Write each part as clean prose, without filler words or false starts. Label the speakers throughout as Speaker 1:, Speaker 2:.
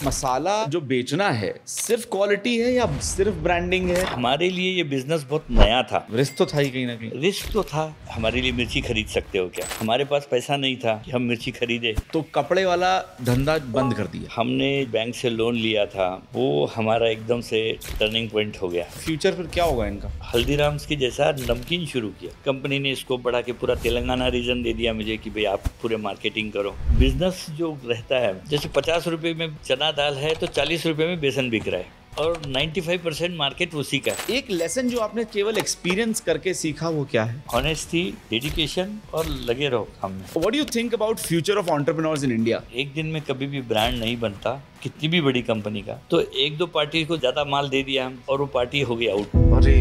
Speaker 1: मसाला जो बेचना है सिर्फ क्वालिटी है या सिर्फ ब्रांडिंग है?
Speaker 2: हमारे लिए ये बिजनेस बहुत नया था।
Speaker 1: रिस्क तो था ही कहीं ना कहीं।
Speaker 2: रिस्क तो था। हमारे लिए मिर्ची खरीद सकते हो क्या? हमारे पास पैसा नहीं था कि हम मिर्ची खरीदे,
Speaker 1: तो कपड़े वाला धंधा बंद कर दिया।
Speaker 2: हमने बैंक से लोन लिया था, वो हमारा एकदम से टर्निंग पॉइंट हो गया।
Speaker 1: फ्यूचर फिर क्या होगा इनका?
Speaker 2: हल्दीराम्स की जैसा नमकीन शुरू किया, कंपनी ने इसको बढ़ा के पूरा तेलंगाना रीजन दे दिया मुझे कि भाई आप पूरे मार्केटिंग करो। बिजनेस जो रहता है, जैसे 50 रुपए में चना दाल है तो 40 रुपए में बेसन बिक रहा है और 95% मार्केट उसी का है।
Speaker 1: एक लेसन जो आपने केवल एक्सपीरियंस करके सीखा वो क्या है?
Speaker 2: ऑनेस्टी, डेडिकेशन और लगे रहो काम में।
Speaker 1: What do you think about future of entrepreneurs in India?
Speaker 2: एक दिन में कभी भी ब्रांड नहीं बनता, कितनी भी बड़ी कंपनी का। तो एक दो पार्टी को ज्यादा माल दे दिया और वो पार्टी हो गई आउट।
Speaker 1: अरे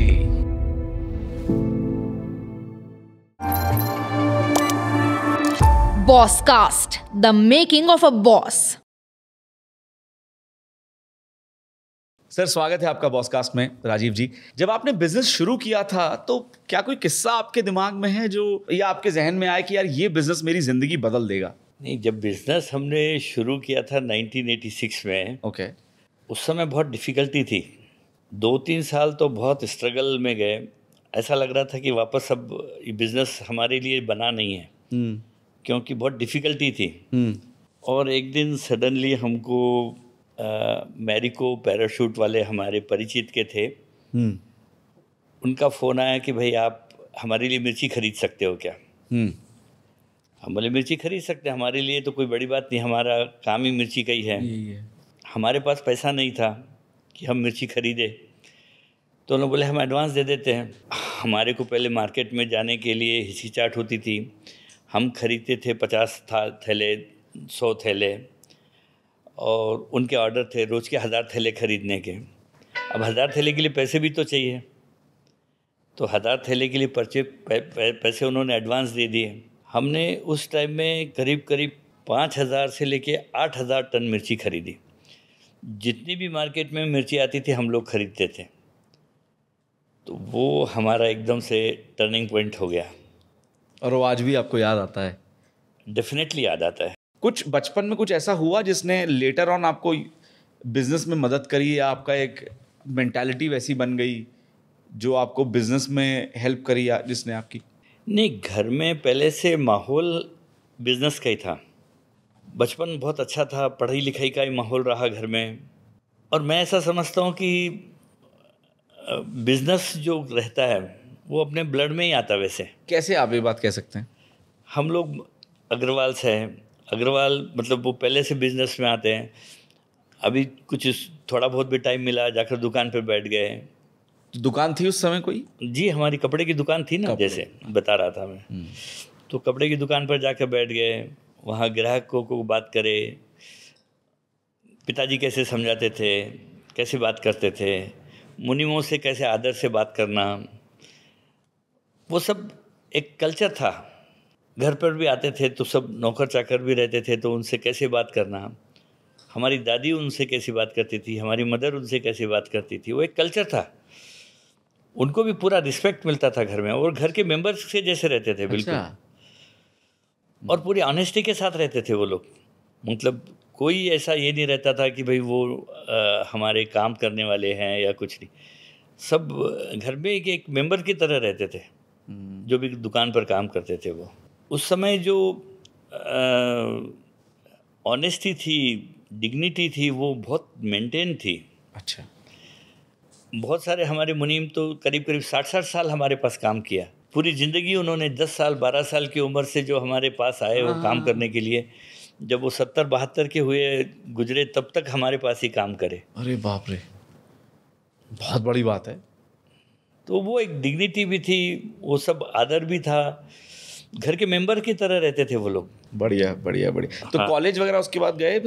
Speaker 3: Bosscast, the making of a boss.
Speaker 1: Sir, स्वागत है आपका बॉसकास्ट में। राजीव जी, जब आपने बिजनेस शुरू किया था तो क्या कोई किस्सा आपके दिमाग में है जो या आपके जहन में आया कि यार ये बिजनेस मेरी जिंदगी बदल देगा?
Speaker 2: नहीं, जब बिजनेस हमने शुरू किया था 1986 में,
Speaker 1: ओके।
Speaker 2: उस समय बहुत डिफ़िकल्टी थी। 2-3 साल तो बहुत स्ट्रगल में गए। ऐसा लग रहा था कि वापस अब ये बिज़नेस हमारे लिए बना नहीं है, क्योंकि बहुत डिफ़िकल्टी थी। और एक दिन सडनली हमको मैरिको पैराशूट वाले हमारे परिचित के थे, उनका फ़ोन आया कि भाई आप हमारे लिए मिर्ची खरीद सकते हो क्या? हम बोले मिर्ची खरीद सकते हैं, हमारे लिए तो कोई बड़ी बात नहीं, हमारा काम ही मिर्ची का ही है। हमारे पास पैसा नहीं था कि हम मिर्ची खरीदे, तो उन्होंने बोले हम एडवांस दे देते हैं। हमारे को पहले मार्केट में जाने के लिए हिचकिचाहट होती थी। हम खरीदते थे 50 थैले, 100 थैले, और उनके ऑर्डर थे रोज़ के 1000 थैले खरीदने के। अब 1000 थैले के लिए पैसे भी तो चाहिए, तो 1000 थैले के लिए पैसे उन्होंने एडवांस दे दिए। हमने उस टाइम में करीब 5000 से लेके 8000 टन मिर्ची खरीदी। जितनी भी मार्केट में मिर्ची आती थी हम लोग खरीदते थे। तो वो हमारा एकदम से टर्निंग पॉइंट हो गया।
Speaker 1: और वो आज भी आपको याद आता है?
Speaker 2: डेफिनेटली याद आता है।
Speaker 1: कुछ बचपन में कुछ ऐसा हुआ जिसने लेटर ऑन आपको बिजनेस में मदद करी, या आपका एक मेंटालिटी वैसी बन गई जो आपको बिजनेस में हेल्प करी, या जिसने आपकी?
Speaker 2: नहीं, घर में पहले से माहौल बिजनेस का ही था। बचपन बहुत अच्छा था, पढ़ाई लिखाई का ही माहौल रहा घर में। और मैं ऐसा समझता हूँ कि बिजनेस जो रहता है वो अपने ब्लड में ही आता। वैसे
Speaker 1: कैसे आप ये बात कह सकते हैं? हम
Speaker 2: लोग अग्रवाल से हैं, अग्रवाल मतलब वो पहले से बिजनेस में आते हैं। अभी कुछ थोड़ा बहुत भी टाइम मिला, जाकर दुकान पर बैठ गए।
Speaker 1: दुकान थी उस समय कोई?
Speaker 2: जी, हमारी कपड़े की दुकान थी ना, जैसे बता रहा था मैं। तो कपड़े की दुकान पर जाकर बैठ गए, वहाँ ग्राहकों को बात करे, पिताजी कैसे समझाते थे, कैसे बात करते थे, मुनीमों से कैसे आदर से बात करना, वो सब एक कल्चर था। घर पर भी आते थे तो सब नौकर चाकर भी रहते थे, तो उनसे कैसे बात करना, हमारी दादी उनसे कैसी बात करती थी, हमारी मदर उनसे कैसे बात करती थी, वो एक कल्चर था। उनको भी पूरा रिस्पेक्ट मिलता था घर में, और घर के मेंबर्स से जैसे रहते थे। बिल्कुल। और पूरी ऑनेस्टी के साथ रहते थे वो लोग। मतलब कोई ऐसा ये नहीं रहता था कि भाई वो हमारे काम करने वाले हैं या कुछ नहीं। सब घर में एक मेंबर की तरह रहते थे, जो भी दुकान पर काम करते थे। वो उस समय जो ऑनेस्टी थी, डिग्निटी थी, वो बहुत मेंटेन थी।
Speaker 1: अच्छा।
Speaker 2: बहुत सारे हमारे मुनीम तो करीब 60-60 साल हमारे पास काम किया। पूरी ज़िंदगी उन्होंने 10 साल 12 साल की उम्र से जो हमारे पास आए वो काम करने के लिए, जब वो 70-72 के हुए गुजरे तब तक हमारे पास ही काम करे।
Speaker 1: अरे बाप रे, बहुत बड़ी बात है।
Speaker 2: तो वो एक डिग्निटी भी थी, वो सब आदर भी था, घर के मेंबर की तरह रहते थे वो लोग।
Speaker 1: बढ़िया बढ़िया बढ़िया। तो कॉलेज वगैरह उसके बाद गए?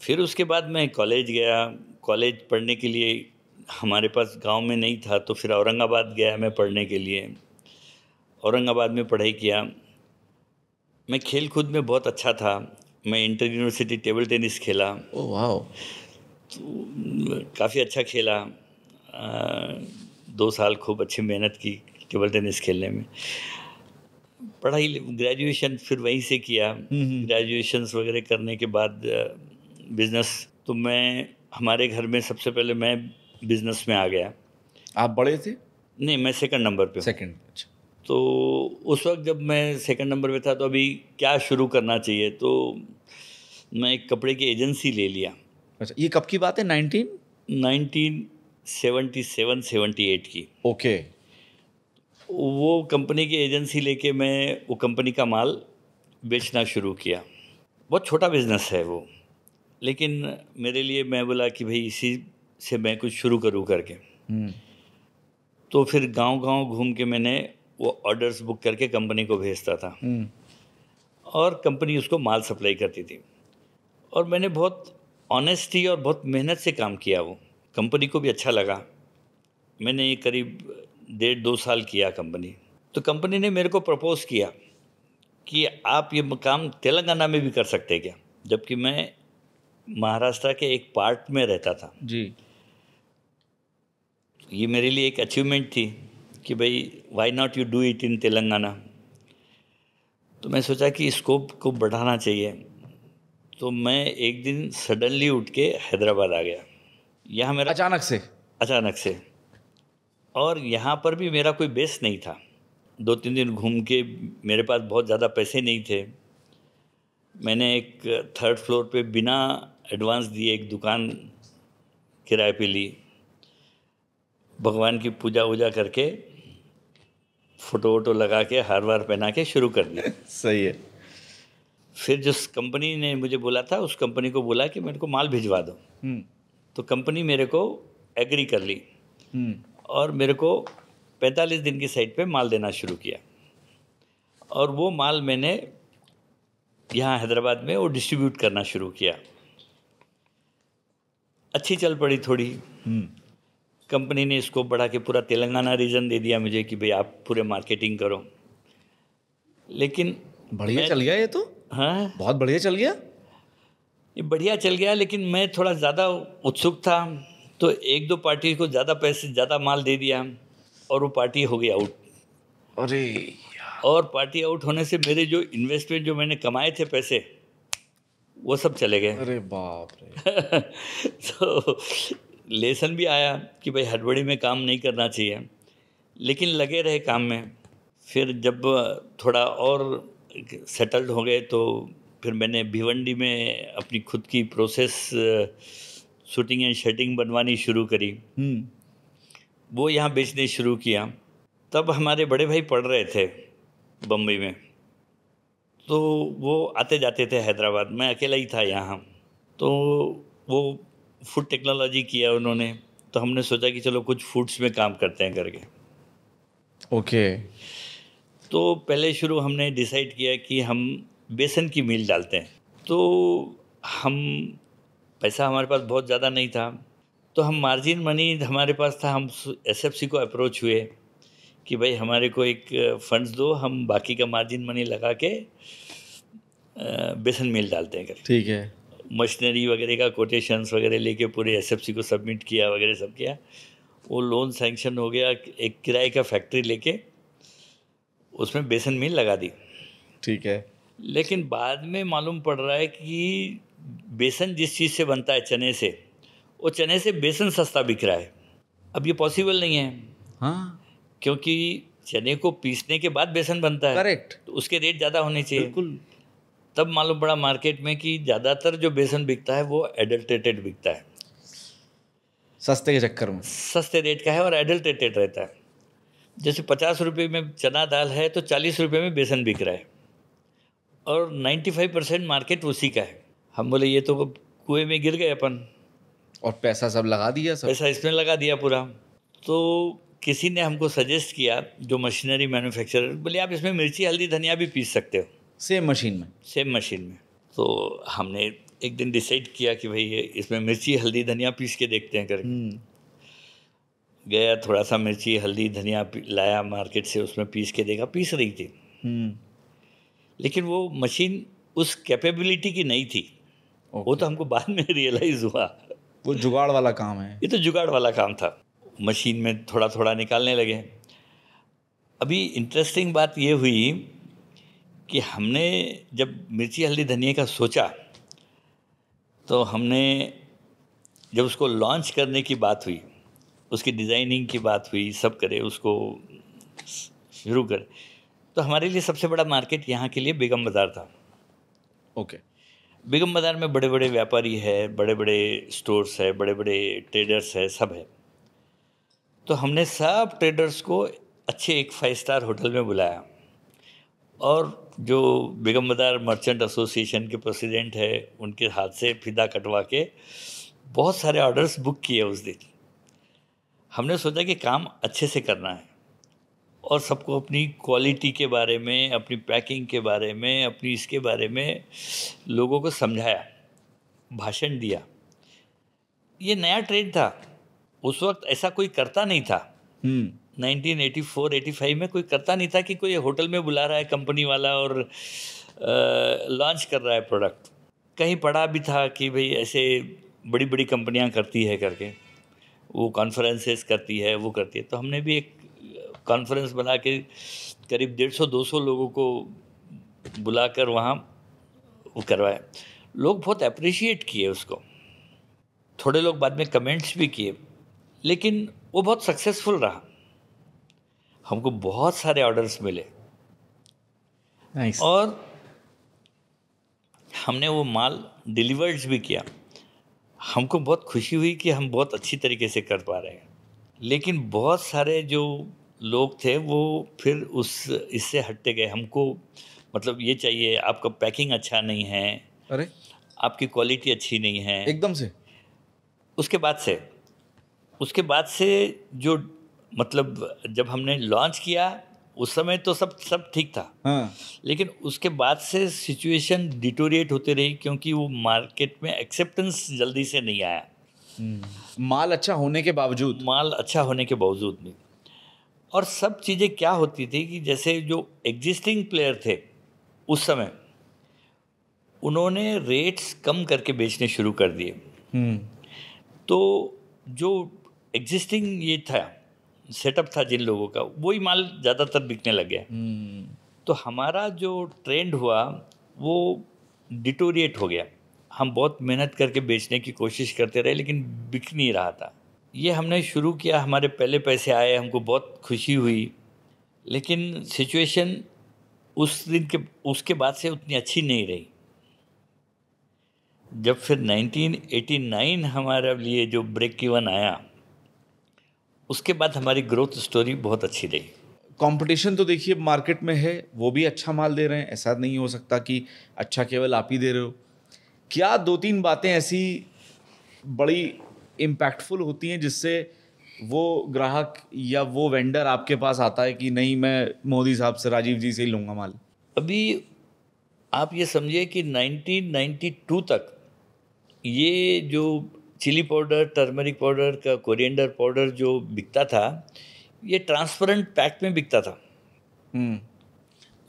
Speaker 2: फिर उसके बाद मैं कॉलेज गया। कॉलेज पढ़ने के लिए हमारे पास गांव में नहीं था, तो फिर औरंगाबाद गया मैं पढ़ने के लिए। औरंगाबाद में पढ़ाई किया। मैं खेल कूद में बहुत अच्छा था। मैं इंटर यूनिवर्सिटी टेबल टेनिस खेला।
Speaker 1: ओह वाह।
Speaker 2: तो काफ़ी अच्छा खेला। 2 साल खूब अच्छी मेहनत की टेबल टेनिस खेलने में। पढ़ाई, ग्रेजुएशन फिर वहीं से किया। ग्रेजुएशंस वगैरह करने के बाद बिज़नेस तो मैं हमारे घर में सबसे पहले मैं बिजनेस में आ गया।
Speaker 1: आप बड़े थे?
Speaker 2: नहीं, मैं सेकंड नंबर पे हूँ।
Speaker 1: सेकंड। अच्छा।
Speaker 2: तो उस वक्त जब मैं सेकंड नंबर पे था तो अभी क्या शुरू करना चाहिए, तो मैं एक कपड़े की एजेंसी ले लिया।
Speaker 1: अच्छा, ये कब की बात है?
Speaker 2: 1977-78 की।
Speaker 1: ओके।
Speaker 2: वो कंपनी की एजेंसी लेके मैं वो कंपनी का माल बेचना शुरू किया। बहुत छोटा बिजनेस है वो, लेकिन मेरे लिए मैं बोला कि भाई इसी से मैं कुछ शुरू करूँ करके। तो फिर गांव-गांव घूम के मैंने वो ऑर्डर्स बुक करके कंपनी को भेजता था और कंपनी उसको माल सप्लाई करती थी। और मैंने बहुत ऑनेस्टी और बहुत मेहनत से काम किया, वो कंपनी को भी अच्छा लगा। मैंने ये करीब 1.5-2 साल किया कंपनी। तो कंपनी ने मेरे को प्रपोज़ किया कि आप ये काम तेलंगाना में भी कर सकते हैं क्या, जबकि मैं महाराष्ट्र के एक पार्ट में रहता था
Speaker 1: जी।
Speaker 2: ये मेरे लिए एक अचीवमेंट थी कि भाई why not you do it in Telangana. तो मैं सोचा कि स्कोप को बढ़ाना चाहिए। तो मैं एक दिन सडनली उठ के हैदराबाद आ गया। यहाँ मेरा
Speaker 1: अचानक से।
Speaker 2: और यहाँ पर भी मेरा कोई बेस नहीं था। 2-3 दिन घूम के, मेरे पास बहुत ज़्यादा पैसे नहीं थे। मैंने एक 3rd फ्लोर पे बिना एडवांस दिए एक दुकान किराए पे ली। भगवान की पूजा वूजा करके, फ़ोटो वोटो लगा के, हार वार पहना के शुरू कर दिया।
Speaker 1: सही है।
Speaker 2: फिर जिस कंपनी ने मुझे बोला था, उस कंपनी को बोला कि मेरे को माल भिजवा दो। तो कंपनी मेरे को एग्री कर ली और मेरे को 45 दिन की साइट पे माल देना शुरू किया। और वो माल मैंने यहाँ हैदराबाद में वो डिस्ट्रीब्यूट करना शुरू किया। अच्छी चल पड़ी थोड़ी। कंपनी ने इसको बढ़ा के पूरा तेलंगाना रीजन दे दिया मुझे कि भाई आप पूरे मार्केटिंग करो। लेकिन
Speaker 1: बढ़िया चल गया ये तो।
Speaker 2: हाँ,
Speaker 1: बहुत बढ़िया चल गया।
Speaker 2: ये बढ़िया चल गया, लेकिन मैं थोड़ा ज़्यादा उत्सुक था, तो 1-2 पार्टी को ज़्यादा पैसे, ज़्यादा माल दे दिया और वो पार्टी हो गई आउट।
Speaker 1: अरे
Speaker 2: और पार्टी आउट होने से मेरे जो इन्वेस्टमेंट, जो मैंने कमाए थे पैसे, वो सब चले गए।
Speaker 1: अरे बाप रे।
Speaker 2: तो लेसन भी आया कि भाई हड़बड़ी में काम नहीं करना चाहिए, लेकिन लगे रहे काम में। फिर जब थोड़ा और सेटल्ड हो गए तो फिर मैंने भिवंडी में अपनी खुद की प्रोसेस शूटिंग एंड शर्टिंग बनवानी शुरू करी। वो यहाँ बेचने शुरू किया। तब हमारे बड़े भाई पढ़ रहे थे बम्बई में, तो वो आते जाते थे हैदराबाद। मैं अकेला ही था यहाँ। तो वो फूड टेक्नोलॉजी किया उन्होंने, तो हमने सोचा कि चलो कुछ फूड्स में काम करते हैं करके।
Speaker 1: ओके।
Speaker 2: तो पहले शुरू हमने डिसाइड किया कि हम बेसन की मील डालते हैं। तो हम, पैसा हमारे पास बहुत ज़्यादा नहीं था, तो हम मार्जिन मनी हमारे पास था। हम SFC को अप्रोच हुए कि भाई हमारे को एक फंड्स दो, हम बाकी का मार्जिन मनी लगा के बेसन मील डालते हैं करके।
Speaker 1: ठीक है।
Speaker 2: मशीनरी वगैरह का कोटेशंस वगैरह लेके पूरे SFC को सबमिट किया वगैरह सब किया। वो लोन सैंक्शन हो गया। एक किराए का फैक्ट्री लेके उसमें बेसन मिल लगा दी।
Speaker 1: ठीक है।
Speaker 2: लेकिन बाद में मालूम पड़ रहा है कि बेसन जिस चीज़ से बनता है, चने से, वो चने से बेसन सस्ता बिक रहा है। अब ये पॉसिबल नहीं है।
Speaker 1: हाँ,
Speaker 2: क्योंकि चने को पीसने के बाद बेसन बनता है।
Speaker 1: करेक्ट।
Speaker 2: तो उसके रेट ज़्यादा होने चाहिए।
Speaker 1: बिल्कुल।
Speaker 2: तब मालूम पड़ा मार्केट में कि ज़्यादातर जो बेसन बिकता है वो एडल्ट्रेटेड बिकता है,
Speaker 1: सस्ते के चक्कर में।
Speaker 2: सस्ते रेट का है और एडल्ट्रेटेड रहता है। जैसे 50 रुपये में चना दाल है तो 40 रुपये में बेसन बिक रहा है और 95% मार्केट उसी का है। हम बोले ये तो कुएं में गिर गए अपन,
Speaker 1: और पैसा सब लगा दिया, सब
Speaker 2: पैसा इसमें लगा दिया पूरा। तो किसी ने हमको सजेस्ट किया, जो मशीनरी मैन्युफैक्चरर, बोले आप इसमें मिर्ची हल्दी धनिया भी पीस सकते हो
Speaker 1: सेम मशीन में।
Speaker 2: सेम मशीन में। तो हमने एक दिन डिसाइड किया कि भाई ये इसमें मिर्ची हल्दी धनिया पीस के देखते हैं करके। गया, थोड़ा सा मिर्ची हल्दी धनिया लाया मार्केट से, उसमें पीस के देखा, पीस रही थी। लेकिन वो मशीन उस कैपेबिलिटी की नहीं थी। वो तो हमको बाद में रियलाइज़ हुआ,
Speaker 1: वो जुगाड़ वाला काम है।
Speaker 2: ये तो जुगाड़ वाला काम था। मशीन में थोड़ा थोड़ा निकालने लगे। अभी इंटरेस्टिंग बात ये हुई कि हमने जब मिर्ची हल्दी धनिया का सोचा, तो हमने जब उसको लॉन्च करने की बात हुई, उसकी डिज़ाइनिंग की बात हुई, सब करे उसको शुरू करे, तो हमारे लिए सबसे बड़ा मार्केट यहाँ के लिए बेगम बाज़ार था।
Speaker 1: ओके।
Speaker 2: बेगम बाज़ार में बड़े बड़े व्यापारी है, बड़े बड़े स्टोर्स है, बड़े बड़े ट्रेडर्स है, सब है। तो हमने सब ट्रेडर्स को अच्छे एक 5 स्टार होटल में बुलाया, और जो बेगम बाज़ार मर्चेंट एसोसिएशन के प्रेसिडेंट है, उनके हाथ से फिदा कटवा के बहुत सारे ऑर्डर्स बुक किए उस दिन। हमने सोचा कि काम अच्छे से करना है, और सबको अपनी क्वालिटी के बारे में, अपनी पैकिंग के बारे में, अपनी इसके बारे में लोगों को समझाया, भाषण दिया। ये नया ट्रेंड था, उस वक्त ऐसा कोई करता नहीं था। 1984-85 में कोई करता नहीं था कि कोई होटल में बुला रहा है कंपनी वाला और लॉन्च कर रहा है प्रोडक्ट। कहीं पढ़ा भी था कि भाई ऐसे बड़ी बड़ी कंपनियां करती है करके, वो कॉन्फ्रेंसेस करती है, वो करती है। तो हमने भी एक कॉन्फ्रेंस बना के करीब 150-200 लोगों को बुलाकर वहाँ वो करवाया। लोग बहुत अप्रिशिएट किए उसको, थोड़े लोग बाद में कमेंट्स भी किए, लेकिन वो बहुत सक्सेसफुल रहा। हमको बहुत सारे ऑर्डर्स मिले।
Speaker 1: नाइस।
Speaker 2: और हमने वो माल डिलीवर्ड भी किया। हमको बहुत खुशी हुई कि हम बहुत अच्छी तरीके से कर पा रहे हैं। लेकिन बहुत सारे जो लोग थे वो फिर इससे हटते गए। हमको मतलब ये चाहिए, आपका पैकिंग अच्छा नहीं है,
Speaker 1: अरे
Speaker 2: आपकी क्वालिटी अच्छी नहीं है।
Speaker 1: एकदम से
Speaker 2: उसके बाद से जो मतलब जब हमने लॉन्च किया उस समय तो सब ठीक था।
Speaker 1: हाँ।
Speaker 2: लेकिन उसके बाद से सिचुएशन डिटोरिएट होते रही, क्योंकि वो मार्केट में एक्सेप्टेंस जल्दी से नहीं आया।
Speaker 1: माल अच्छा होने के बावजूद
Speaker 2: भी। और सब चीज़ें क्या होती थी कि जैसे जो एग्जिस्टिंग प्लेयर थे उस समय, उन्होंने रेट्स कम करके बेचने शुरू कर दिए। तो जो एग्जिस्टिंग ये था, सेटअप था जिन लोगों का, वही माल ज़्यादातर बिकने लग गया। तो हमारा जो ट्रेंड हुआ वो डिटोरिएट हो गया। हम बहुत मेहनत करके बेचने की कोशिश करते रहे, लेकिन बिक नहीं रहा था। ये हमने शुरू किया, हमारे पहले पैसे आए, हमको बहुत खुशी हुई। लेकिन सिचुएशन उसके बाद से उतनी अच्छी नहीं रही। जब फिर 1989 हमारे लिए जो ब्रेक इवन आया, उसके बाद हमारी ग्रोथ स्टोरी बहुत अच्छी रही।
Speaker 1: कंपटीशन तो देखिए मार्केट में है, वो भी अच्छा माल दे रहे हैं, ऐसा नहीं हो सकता कि अच्छा केवल आप ही दे रहे हो। क्या 2-3 बातें ऐसी बड़ी इम्पैक्टफुल होती हैं जिससे वो ग्राहक या वो वेंडर आपके पास आता है कि नहीं, मैं मोदी साहब से, राजीव जी से ही लूँगा माल?
Speaker 2: अभी आप ये समझिए कि 1992 तक ये जो चिली पाउडर, टर्मरिक पाउडर का, कोरिएंडर पाउडर जो बिकता था, ये ट्रांसपेरेंट पैक में बिकता था।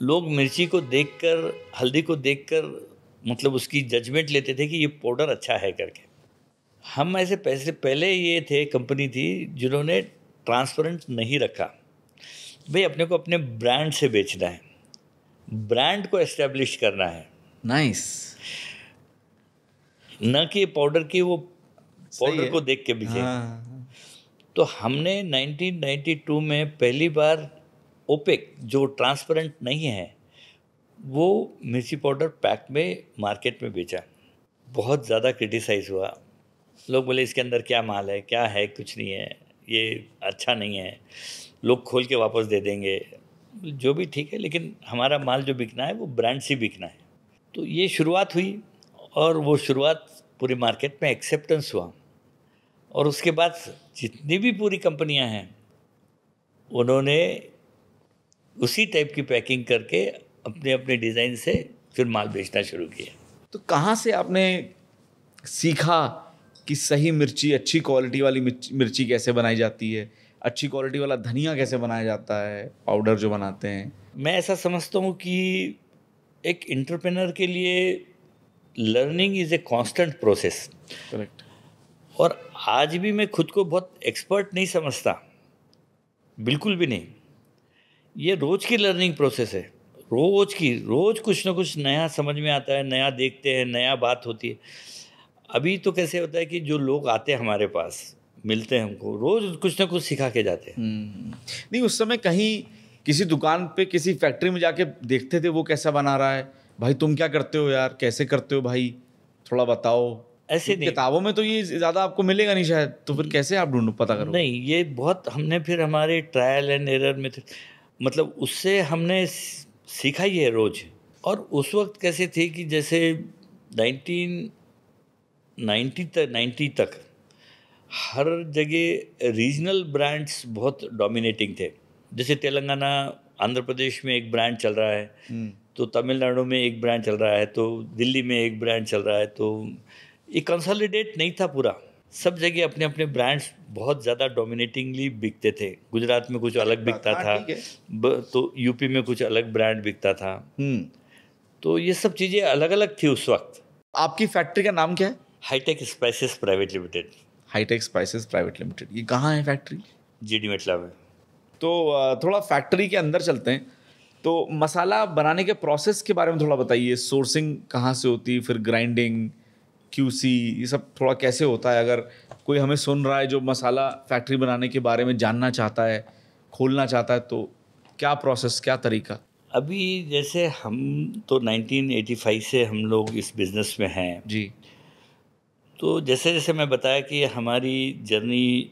Speaker 2: लोग मिर्ची को देखकर, हल्दी को देखकर मतलब उसकी जजमेंट लेते थे कि ये पाउडर अच्छा है करके। हम ऐसे पहले ये थे, कंपनी थी जिन्होंने ट्रांसपेरेंट नहीं रखा। भाई अपने को अपने ब्रांड से बेचना है, ब्रांड को एस्टेब्लिश करना है।
Speaker 1: नाइस।
Speaker 2: न कि पाउडर की वो पाउडर को देख के बेचे। तो हमने 1992 में पहली बार ओपेक, जो ट्रांसपेरेंट नहीं है, वो मिर्ची पाउडर पैक में मार्केट में बेचा। बहुत ज़्यादा क्रिटिसाइज़ हुआ। लोग बोले इसके अंदर क्या माल है, क्या है, कुछ नहीं है, ये अच्छा नहीं है, लोग खोल के वापस दे देंगे। जो भी ठीक है, लेकिन हमारा माल जो बिकना है वो ब्रांड से बिकना है। तो ये शुरुआत हुई, और वो शुरुआत पूरी मार्केट में एक्सेप्टेंस हुआ। और उसके बाद जितनी भी पूरी कंपनियां हैं, उन्होंने उसी टाइप की पैकिंग करके अपने अपने डिज़ाइन से फिर माल बेचना शुरू किया।
Speaker 1: तो कहाँ से आपने सीखा कि सही मिर्ची, अच्छी क्वालिटी वाली मिर्ची कैसे बनाई जाती है, अच्छी क्वालिटी वाला धनिया कैसे बनाया जाता है, पाउडर जो बनाते हैं?
Speaker 2: मैं ऐसा समझता हूँ कि एक एंटरप्रेन्योर के लिए learning is a constant process.
Speaker 1: Correct.
Speaker 2: और आज भी मैं खुद को बहुत एक्सपर्ट नहीं समझता, बिल्कुल भी नहीं। ये रोज़ की लर्निंग प्रोसेस है, रोज़ कुछ ना कुछ नया समझ में आता है, नया देखते हैं, नया बात होती है। अभी तो कैसे होता है कि जो लोग आते हैं हमारे पास, मिलते हैं हमको, रोज कुछ ना कुछ सिखा के जाते हैं।
Speaker 1: नहीं, उस समय कहीं किसी दुकान पे किसी फैक्ट्री में जाके देखते थे वो कैसा बना रहा है, भाई तुम क्या करते हो यार, कैसे करते हो भाई, थोड़ा बताओ।
Speaker 2: ऐसे
Speaker 1: तो
Speaker 2: नहीं।
Speaker 1: किताबों में तो ये ज्यादा आपको मिलेगा नहीं शायद, तो फिर कैसे आप ढूंढो पता करो?
Speaker 2: नहीं, ये बहुत हमने फिर हमारे ट्रायल एंड एरर में मतलब उससे हमने सीखा ही है रोज। और उस वक्त कैसे थे कि जैसे 1990 तक हर जगह रीजनल ब्रांड्स बहुत डोमिनेटिंग थे। जैसे तेलंगाना, आंध्र प्रदेश में एक ब्रांड चल रहा है, तो तमिलनाडु में एक ब्रांड चल रहा है, तो दिल्ली में एक ब्रांड चल रहा है। तो ये कंसोलिडेट नहीं था पूरा, सब जगह अपने अपने ब्रांड्स बहुत ज़्यादा डोमिनेटिंगली बिकते थे। गुजरात में कुछ अलग बिकता था, तो यूपी में कुछ अलग ब्रांड बिकता था। तो ये सब चीज़ें अलग अलग थी उस वक्त।
Speaker 1: आपकी फैक्ट्री का नाम क्या है?
Speaker 2: Hitech spices private limited.
Speaker 1: Hitech spices private limited, ये कहाँ है फैक्ट्री?
Speaker 2: जीडी मेटला में।
Speaker 1: तो थोड़ा फैक्ट्री के अंदर चलते हैं। तो मसाला बनाने के प्रोसेस के बारे में थोड़ा बताइए। सोर्सिंग कहाँ से होती है, फिर ग्राइंडिंग, क्यूसी, ये सब थोड़ा कैसे होता है? अगर कोई हमें सुन रहा है जो मसाला फैक्ट्री बनाने के बारे में जानना चाहता है, खोलना चाहता है, तो क्या प्रोसेस, क्या तरीका?
Speaker 2: अभी जैसे हम तो 1985 से हम लोग इस बिज़नेस में हैं
Speaker 1: जी।
Speaker 2: तो जैसे जैसे मैं बताया कि हमारी जर्नी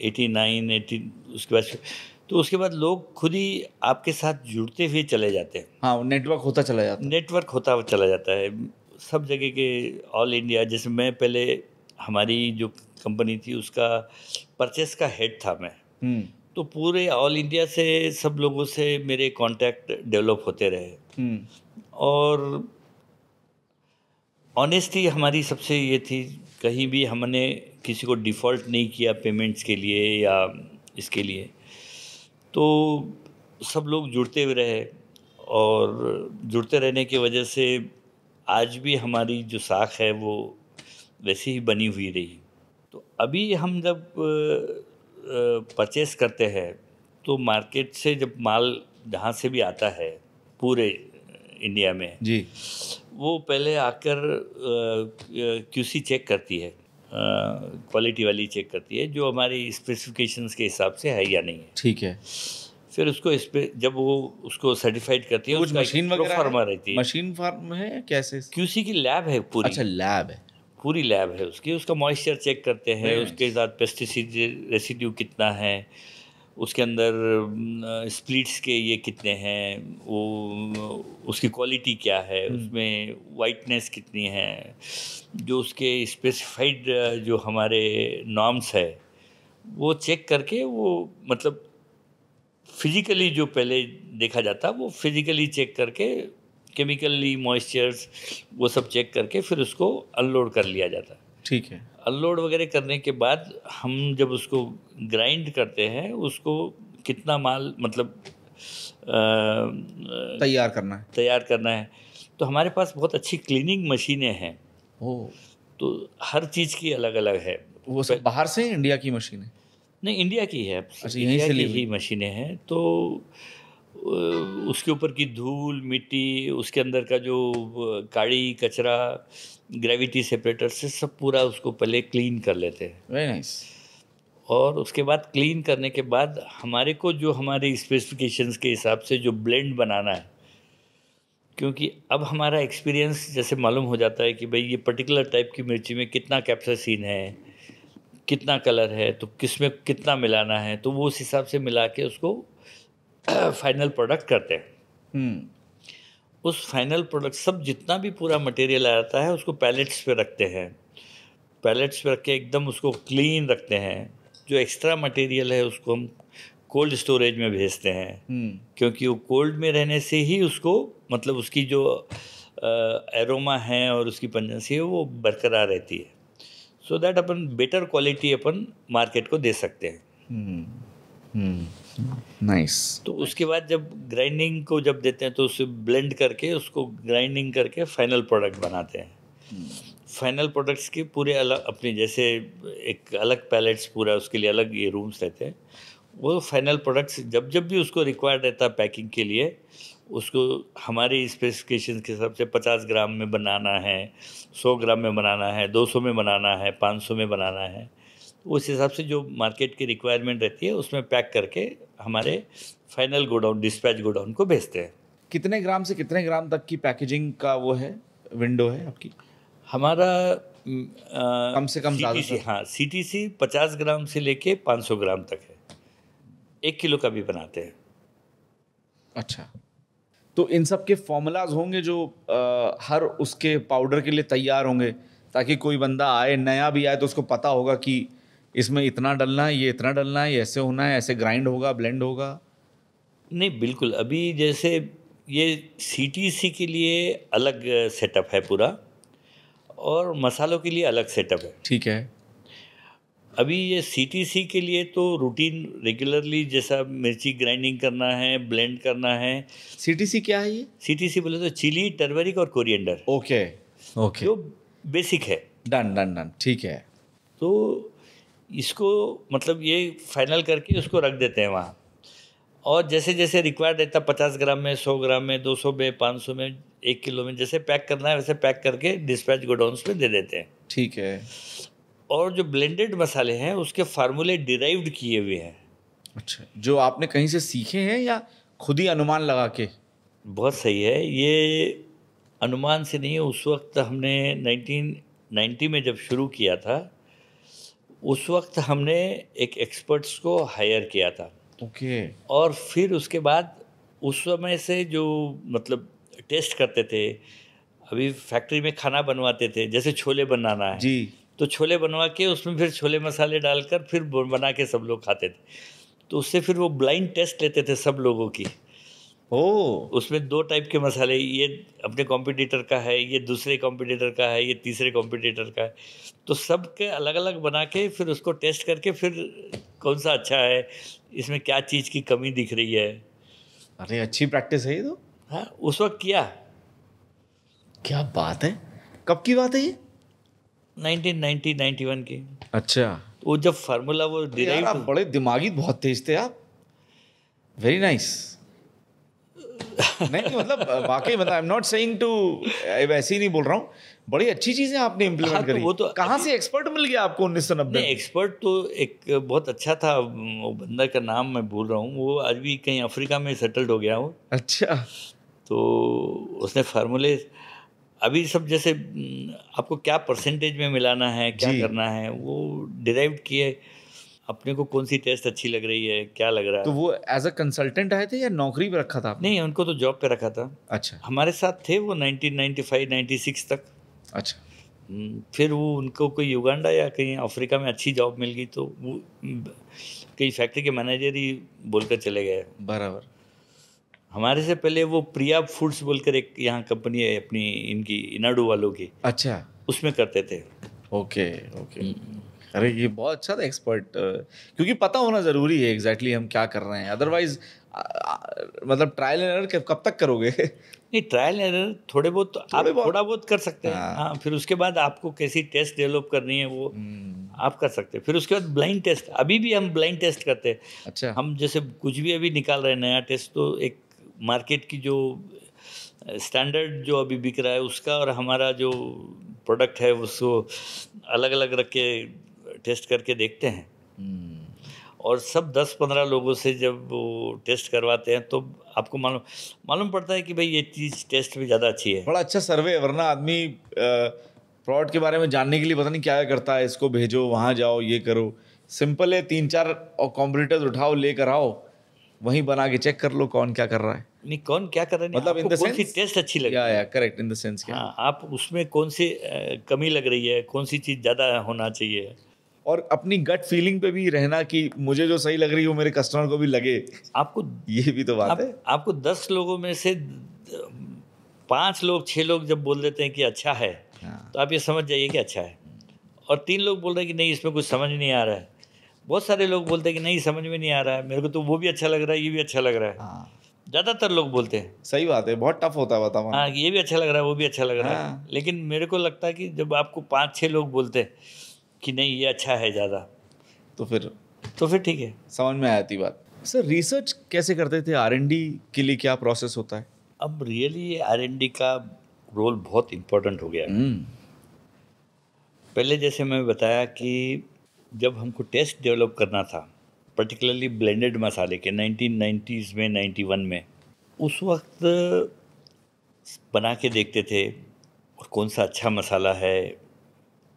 Speaker 2: 89 उसके बाद, तो उसके बाद लोग खुद ही आपके साथ जुड़ते हुए चले जाते हैं।
Speaker 1: हाँ, नेटवर्क होता चला जाता है।
Speaker 2: नेटवर्क होता चला जाता है सब जगह के, ऑल इंडिया। जैसे मैं पहले, हमारी जो कंपनी थी उसका परचेस का हेड था मैं, तो पूरे ऑल इंडिया से सब लोगों से मेरे कांटेक्ट डेवलप होते रहे। और ऑनेस्टी हमारी सबसे ये थी, कहीं भी हमने किसी को डिफ़ॉल्ट नहीं किया पेमेंट्स के लिए या इसके लिए। तो सब लोग जुड़ते हुए रहे, और जुड़ते रहने की वजह से आज भी हमारी जो साख है वो वैसे ही बनी हुई रही। तो अभी हम जब परचेस करते हैं तो मार्केट से जब माल जहाँ से भी आता है पूरे इंडिया में
Speaker 1: जी,
Speaker 2: वो पहले आकर क्यूसी चेक करती है, क्वालिटी वाली चेक करती है, जो हमारी स्पेसिफिकेशंस के हिसाब से है या नहीं है।
Speaker 1: ठीक है।
Speaker 2: फिर उसको इस पे जब वो उसको सर्टिफाइड करती है,
Speaker 1: कुछ
Speaker 2: उसका
Speaker 1: मशीन वगैरह
Speaker 2: प्रोफार्मा
Speaker 1: है?
Speaker 2: रहती है।
Speaker 1: मशीन फार्म है कैसे?
Speaker 2: क्यूसी की लैब है पूरी।
Speaker 1: अच्छा, लैब है।
Speaker 2: पूरी लैब है उसकी, उसका मॉइस्चर चेक करते हैं,
Speaker 1: Very
Speaker 2: उसके साथ पेस्टिसाइड रेसिड्यू कितना है, उसके अंदर स्प्लिट्स के ये कितने हैं, वो उसकी क्वालिटी क्या है, उसमें वाइटनेस कितनी है, जो उसके स्पेसिफाइड जो हमारे नॉर्म्स है वो चेक करके, वो मतलब फिजिकली जो पहले देखा जाता वो फिजिकली चेक करके, केमिकली मॉइस्चर्स वो सब चेक करके फिर उसको अनलोड कर लिया जाता है।
Speaker 1: ठीक है।
Speaker 2: अनलोड वगैरह करने के बाद हम जब उसको ग्राइंड करते हैं, उसको कितना माल मतलब
Speaker 1: तैयार करना है।
Speaker 2: तो हमारे पास बहुत अच्छी क्लीनिंग मशीनें हैं।
Speaker 1: ओह,
Speaker 2: तो हर चीज़ की अलग अलग है।
Speaker 1: वो सब बाहर से इंडिया की मशीन है?
Speaker 2: नहीं, इंडिया की है।
Speaker 1: अच्छा, यहीं
Speaker 2: इंडिया
Speaker 1: से
Speaker 2: की
Speaker 1: ली हुई?
Speaker 2: ही मशीनें हैं। तो उसके ऊपर की धूल मिट्टी, उसके अंदर का जो काड़ी कचरा, ग्रेविटी सेपरेटर से सब पूरा उसको पहले क्लीन कर लेते हैं।
Speaker 1: Very nice.
Speaker 2: और उसके बाद क्लीन करने के बाद हमारे को जो हमारे स्पेसिफिकेशंस के हिसाब से जो ब्लेंड बनाना है, क्योंकि अब हमारा एक्सपीरियंस जैसे मालूम हो जाता है कि भाई ये पर्टिकुलर टाइप की मिर्ची में कितना कैप्साइसिन है, कितना कलर है, तो किस में कितना मिलाना है, तो वो उस हिसाब से मिला के उसको फाइनल प्रोडक्ट करते हैं। उस फाइनल प्रोडक्ट सब जितना भी पूरा मटेरियल आता है उसको पैलेट्स पे रखते हैं। पैलेट्स पे रख के एकदम उसको क्लीन रखते हैं। जो एक्स्ट्रा मटेरियल है उसको हम कोल्ड स्टोरेज में भेजते हैं, क्योंकि वो कोल्ड में रहने से ही उसको मतलब उसकी जो एरोमा है और उसकी पंजेंसी है वो बरकरार रहती है, so that upon better quality upon market को दे सकते हैं।
Speaker 1: नाइस।
Speaker 2: तो उसके बाद जब ग्राइंडिंग को जब देते हैं तो उसे ब्लेंड करके उसको ग्राइंडिंग करके फाइनल प्रोडक्ट बनाते हैं। फाइनल प्रोडक्ट्स के पूरे अलग अपने जैसे एक अलग पैलेट्स, पूरा उसके लिए अलग ये रूम्स रहते हैं, वो फाइनल प्रोडक्ट्स जब जब भी उसको रिक्वायर्ड रहता है पैकिंग के लिए, उसको हमारे स्पेसिफिकेशन के हिसाब से 50 ग्राम में बनाना है, 100 ग्राम में बनाना है, 200 में बनाना है, 500 में बनाना है, उस हिसाब से जो मार्केट की रिक्वायरमेंट रहती है उसमें पैक करके हमारे फाइनल गोडाउन, डिस्पैच गोडाउन को भेजते हैं।
Speaker 1: कितने ग्राम से कितने ग्राम तक की पैकेजिंग का वो है, विंडो है आपकी?
Speaker 2: हमारा
Speaker 1: कम से कम
Speaker 2: CTC, हाँ CTC 50 ग्राम से लेके 500 ग्राम तक है, 1 किलो का भी बनाते हैं।
Speaker 1: अच्छा, तो इन सब के फॉर्मूलाज होंगे जो हर उसके पाउडर के लिए तैयार होंगे, ताकि कोई बंदा आए, नया भी आए तो उसको पता होगा कि इसमें इतना डलना है, ये इतना डलना है, ये ऐसे होना है, ऐसे ग्राइंड होगा, ब्लेंड होगा।
Speaker 2: नहीं बिल्कुल, अभी जैसे ये CTC के लिए अलग सेटअप है पूरा, और मसालों के लिए अलग सेटअप है।
Speaker 1: ठीक है।
Speaker 2: अभी ये CTC के लिए तो रूटीन रेगुलरली जैसा मिर्ची ग्राइंडिंग करना है, ब्लेंड करना है।
Speaker 1: CTC क्या है ये?
Speaker 2: CTC बोले तो चिली, टर्मरिक और कोरिएंडर।
Speaker 1: ओके ओके,
Speaker 2: जो बेसिक है।
Speaker 1: डन डन डन, ठीक है।
Speaker 2: तो इसको मतलब ये फाइनल करके उसको रख देते हैं वहाँ, और जैसे जैसे रिक्वायर्ड रहता है 50 ग्राम में, 100 ग्राम में, 200 में, 500 में, 1 किलो में, जैसे पैक करना है वैसे पैक करके डिस्पैच गोडाउन्स में दे देते हैं।
Speaker 1: ठीक है।
Speaker 2: और जो ब्लेंडेड मसाले हैं उसके फार्मूले डिराइव्ड किए हुए हैं।
Speaker 1: अच्छा, जो आपने कहीं से सीखे हैं या खुद ही अनुमान लगा के?
Speaker 2: बहुत सही है, ये अनुमान से नहीं है। उस वक्त हमने 1990 में जब शुरू किया था, उस वक्त हमने एक एक्सपर्ट्स को हायर किया था।
Speaker 1: ओके।
Speaker 2: और फिर उसके बाद उस समय से जो मतलब टेस्ट करते थे, अभी फैक्ट्री में खाना बनवाते थे, जैसे छोले बनाना है
Speaker 1: जी,
Speaker 2: तो छोले बनवा के उसमें फिर छोले मसाले डालकर फिर बना के सब लोग खाते थे। तो उससे फिर वो ब्लाइंड टेस्ट लेते थे सब लोगों की। उसमें 2 टाइप के मसाले, ये अपने कॉम्पिटिटर का है, ये दूसरे कॉम्पिटिटर का है, ये तीसरे कॉम्पिटिटर का है, तो सब के अलग अलग बना के फिर उसको टेस्ट करके फिर कौन सा अच्छा है, इसमें क्या चीज़ की कमी दिख रही है।
Speaker 1: अरे अच्छी प्रैक्टिस है ये तो।
Speaker 2: हाँ, उस वक्त किया।
Speaker 1: क्या बात है, कब की बात है ये?
Speaker 2: 1990-91 की।
Speaker 1: अच्छा,
Speaker 2: वो जब फार्मूला वो
Speaker 1: यार आप
Speaker 2: डिराइव,
Speaker 1: बड़े दिमागी, बहुत तेज थे आप। Very nice. नहीं मतलब वाकई, मतलब I am not saying to, वैसे ही नहीं बोल रहा हूँ, बड़ी अच्छी चीजें आपने इम्प्लीमेंट
Speaker 2: हाँ, तो
Speaker 1: करी।
Speaker 2: वो तो
Speaker 1: कहाँ से एक्सपर्ट मिल गया आपको 1990?
Speaker 2: नहीं, एक्सपर्ट तो एक बहुत अच्छा था, वो बंदा का नाम मैं भूल रहा हूँ, वो आज भी कहीं अफ्रीका में सेटल्ड हो गया हो।
Speaker 1: अच्छा,
Speaker 2: तो उसने फार्मूले अभी सब जैसे आपको क्या परसेंटेज में मिलाना है, क्या
Speaker 1: जी।
Speaker 2: करना है, वो डिराइव किए, अपने को कौन सी टेस्ट अच्छी लग रही है, क्या लग रहा है।
Speaker 1: तो वो एज अ कंसल्टेंट आए थे या नौकरी पे रखा था आपने?
Speaker 2: नहीं, उनको तो जॉब पे रखा था।
Speaker 1: अच्छा
Speaker 2: हमारे साथ थे वो 1995-96 तक।
Speaker 1: अच्छा।
Speaker 2: फिर वो उनको कोई युगांडा या कहीं अफ्रीका में अच्छी जॉब मिल गई, तो वो कई फैक्ट्री के मैनेजर ही बोलकर चले गए।
Speaker 1: बराबर।
Speaker 2: हमारे से पहले वो प्रिया फूड्स बोलकर एक यहाँ कंपनी है अपनी, इनकी इनाडू वालों की,
Speaker 1: अच्छा,
Speaker 2: उसमें करते थे।
Speaker 1: Okay okay. अरे ये बहुत अच्छा था एक्सपर्ट, क्योंकि पता होना ज़रूरी है एग्जैक्टली हम क्या कर रहे हैं, अदरवाइज मतलब ट्रायल एंड एरर कब तक करोगे?
Speaker 2: नहीं, ट्रायल एरर थोड़े बहुत आप थोड़ा बहुत कर सकते हैं।
Speaker 1: हाँ।
Speaker 2: हाँ, फिर उसके बाद आपको कैसी टेस्ट डेवलप करनी है वो आप कर सकते हैं। फिर उसके बाद ब्लाइंड टेस्ट, अभी भी हम ब्लाइंड टेस्ट करते हैं।
Speaker 1: अच्छा,
Speaker 2: हम जैसे कुछ भी अभी निकाल रहे हैं नया टेस्ट, तो एक मार्केट की जो स्टैंडर्ड जो अभी बिक रहा है उसका और हमारा जो प्रोडक्ट है उसको अलग अलग रख के टेस्ट करके देखते हैं। और सब 10-15 लोगों से जब वो टेस्ट करवाते हैं तो आपको मालूम पड़ता है कि भाई ये चीज़ टेस्ट में ज़्यादा अच्छी है।
Speaker 1: बड़ा अच्छा सर्वे है, वरना आदमी प्रोडक्ट के बारे में जानने के लिए पता नहीं क्या क्या करता है, इसको भेजो, वहाँ जाओ, ये करो। सिंपल है, 3-4 कॉम्पिटिटर्स उठाओ, लेकर आओ, वहीं बना के चेक कर लो कौन क्या कर रहा है।
Speaker 2: नहीं, कौन क्या कर रहे हैं,
Speaker 1: मतलब इन
Speaker 2: आपको
Speaker 1: द
Speaker 2: कौन सी
Speaker 1: सेंस,
Speaker 2: टेस्ट अच्छी लग रही है।
Speaker 1: या करेक्ट, इन द सेंस क्या।
Speaker 2: हाँ, आप उसमें कौन सी कमी लग रही है, कौन सी चीज़ ज़्यादा होना चाहिए।
Speaker 1: और अपनी गट फीलिंग पे भी रहना कि मुझे जो सही लग रही है वो मेरे कस्टमर को भी लगे,
Speaker 2: आपको
Speaker 1: ये भी तो बात है।
Speaker 2: आपको 10 लोगों में से 5 लोग 6 लोग जब बोल देते हैं कि अच्छा है, तो आप ये समझ जाइए कि अच्छा है। और 3 लोग बोल रहे हैं कि नहीं इसमें कुछ समझ नहीं आ रहा है। बहुत सारे लोग बोलते हैं कि नहीं समझ में नहीं आ रहा है, मेरे को तो वो भी अच्छा लग रहा है, ये भी अच्छा लग रहा है। ज़्यादातर लोग बोलते हैं।
Speaker 1: सही बात है, बहुत टफ होता है बताओ।
Speaker 2: हाँ, ये भी अच्छा लग रहा है, वो भी अच्छा लग रहा है। लेकिन मेरे को लगता है कि जब आपको 5-6 लोग बोलते हैं कि नहीं ये अच्छा है ज़्यादा,
Speaker 1: तो फिर
Speaker 2: तो फिर ठीक है।
Speaker 1: समझ में आती बात। सर रिसर्च कैसे करते थे, R&D के लिए क्या प्रोसेस होता है?
Speaker 2: अब रियली R&D का रोल बहुत इम्पोर्टेंट हो गया है। पहले जैसे मैं बताया कि जब हमको टेस्ट डेवलप करना था, पर्टिकुलरली ब्लेंडेड मसाले के 1990s में, 91 में, उस वक्त बना के देखते थे और कौन सा अच्छा मसाला है,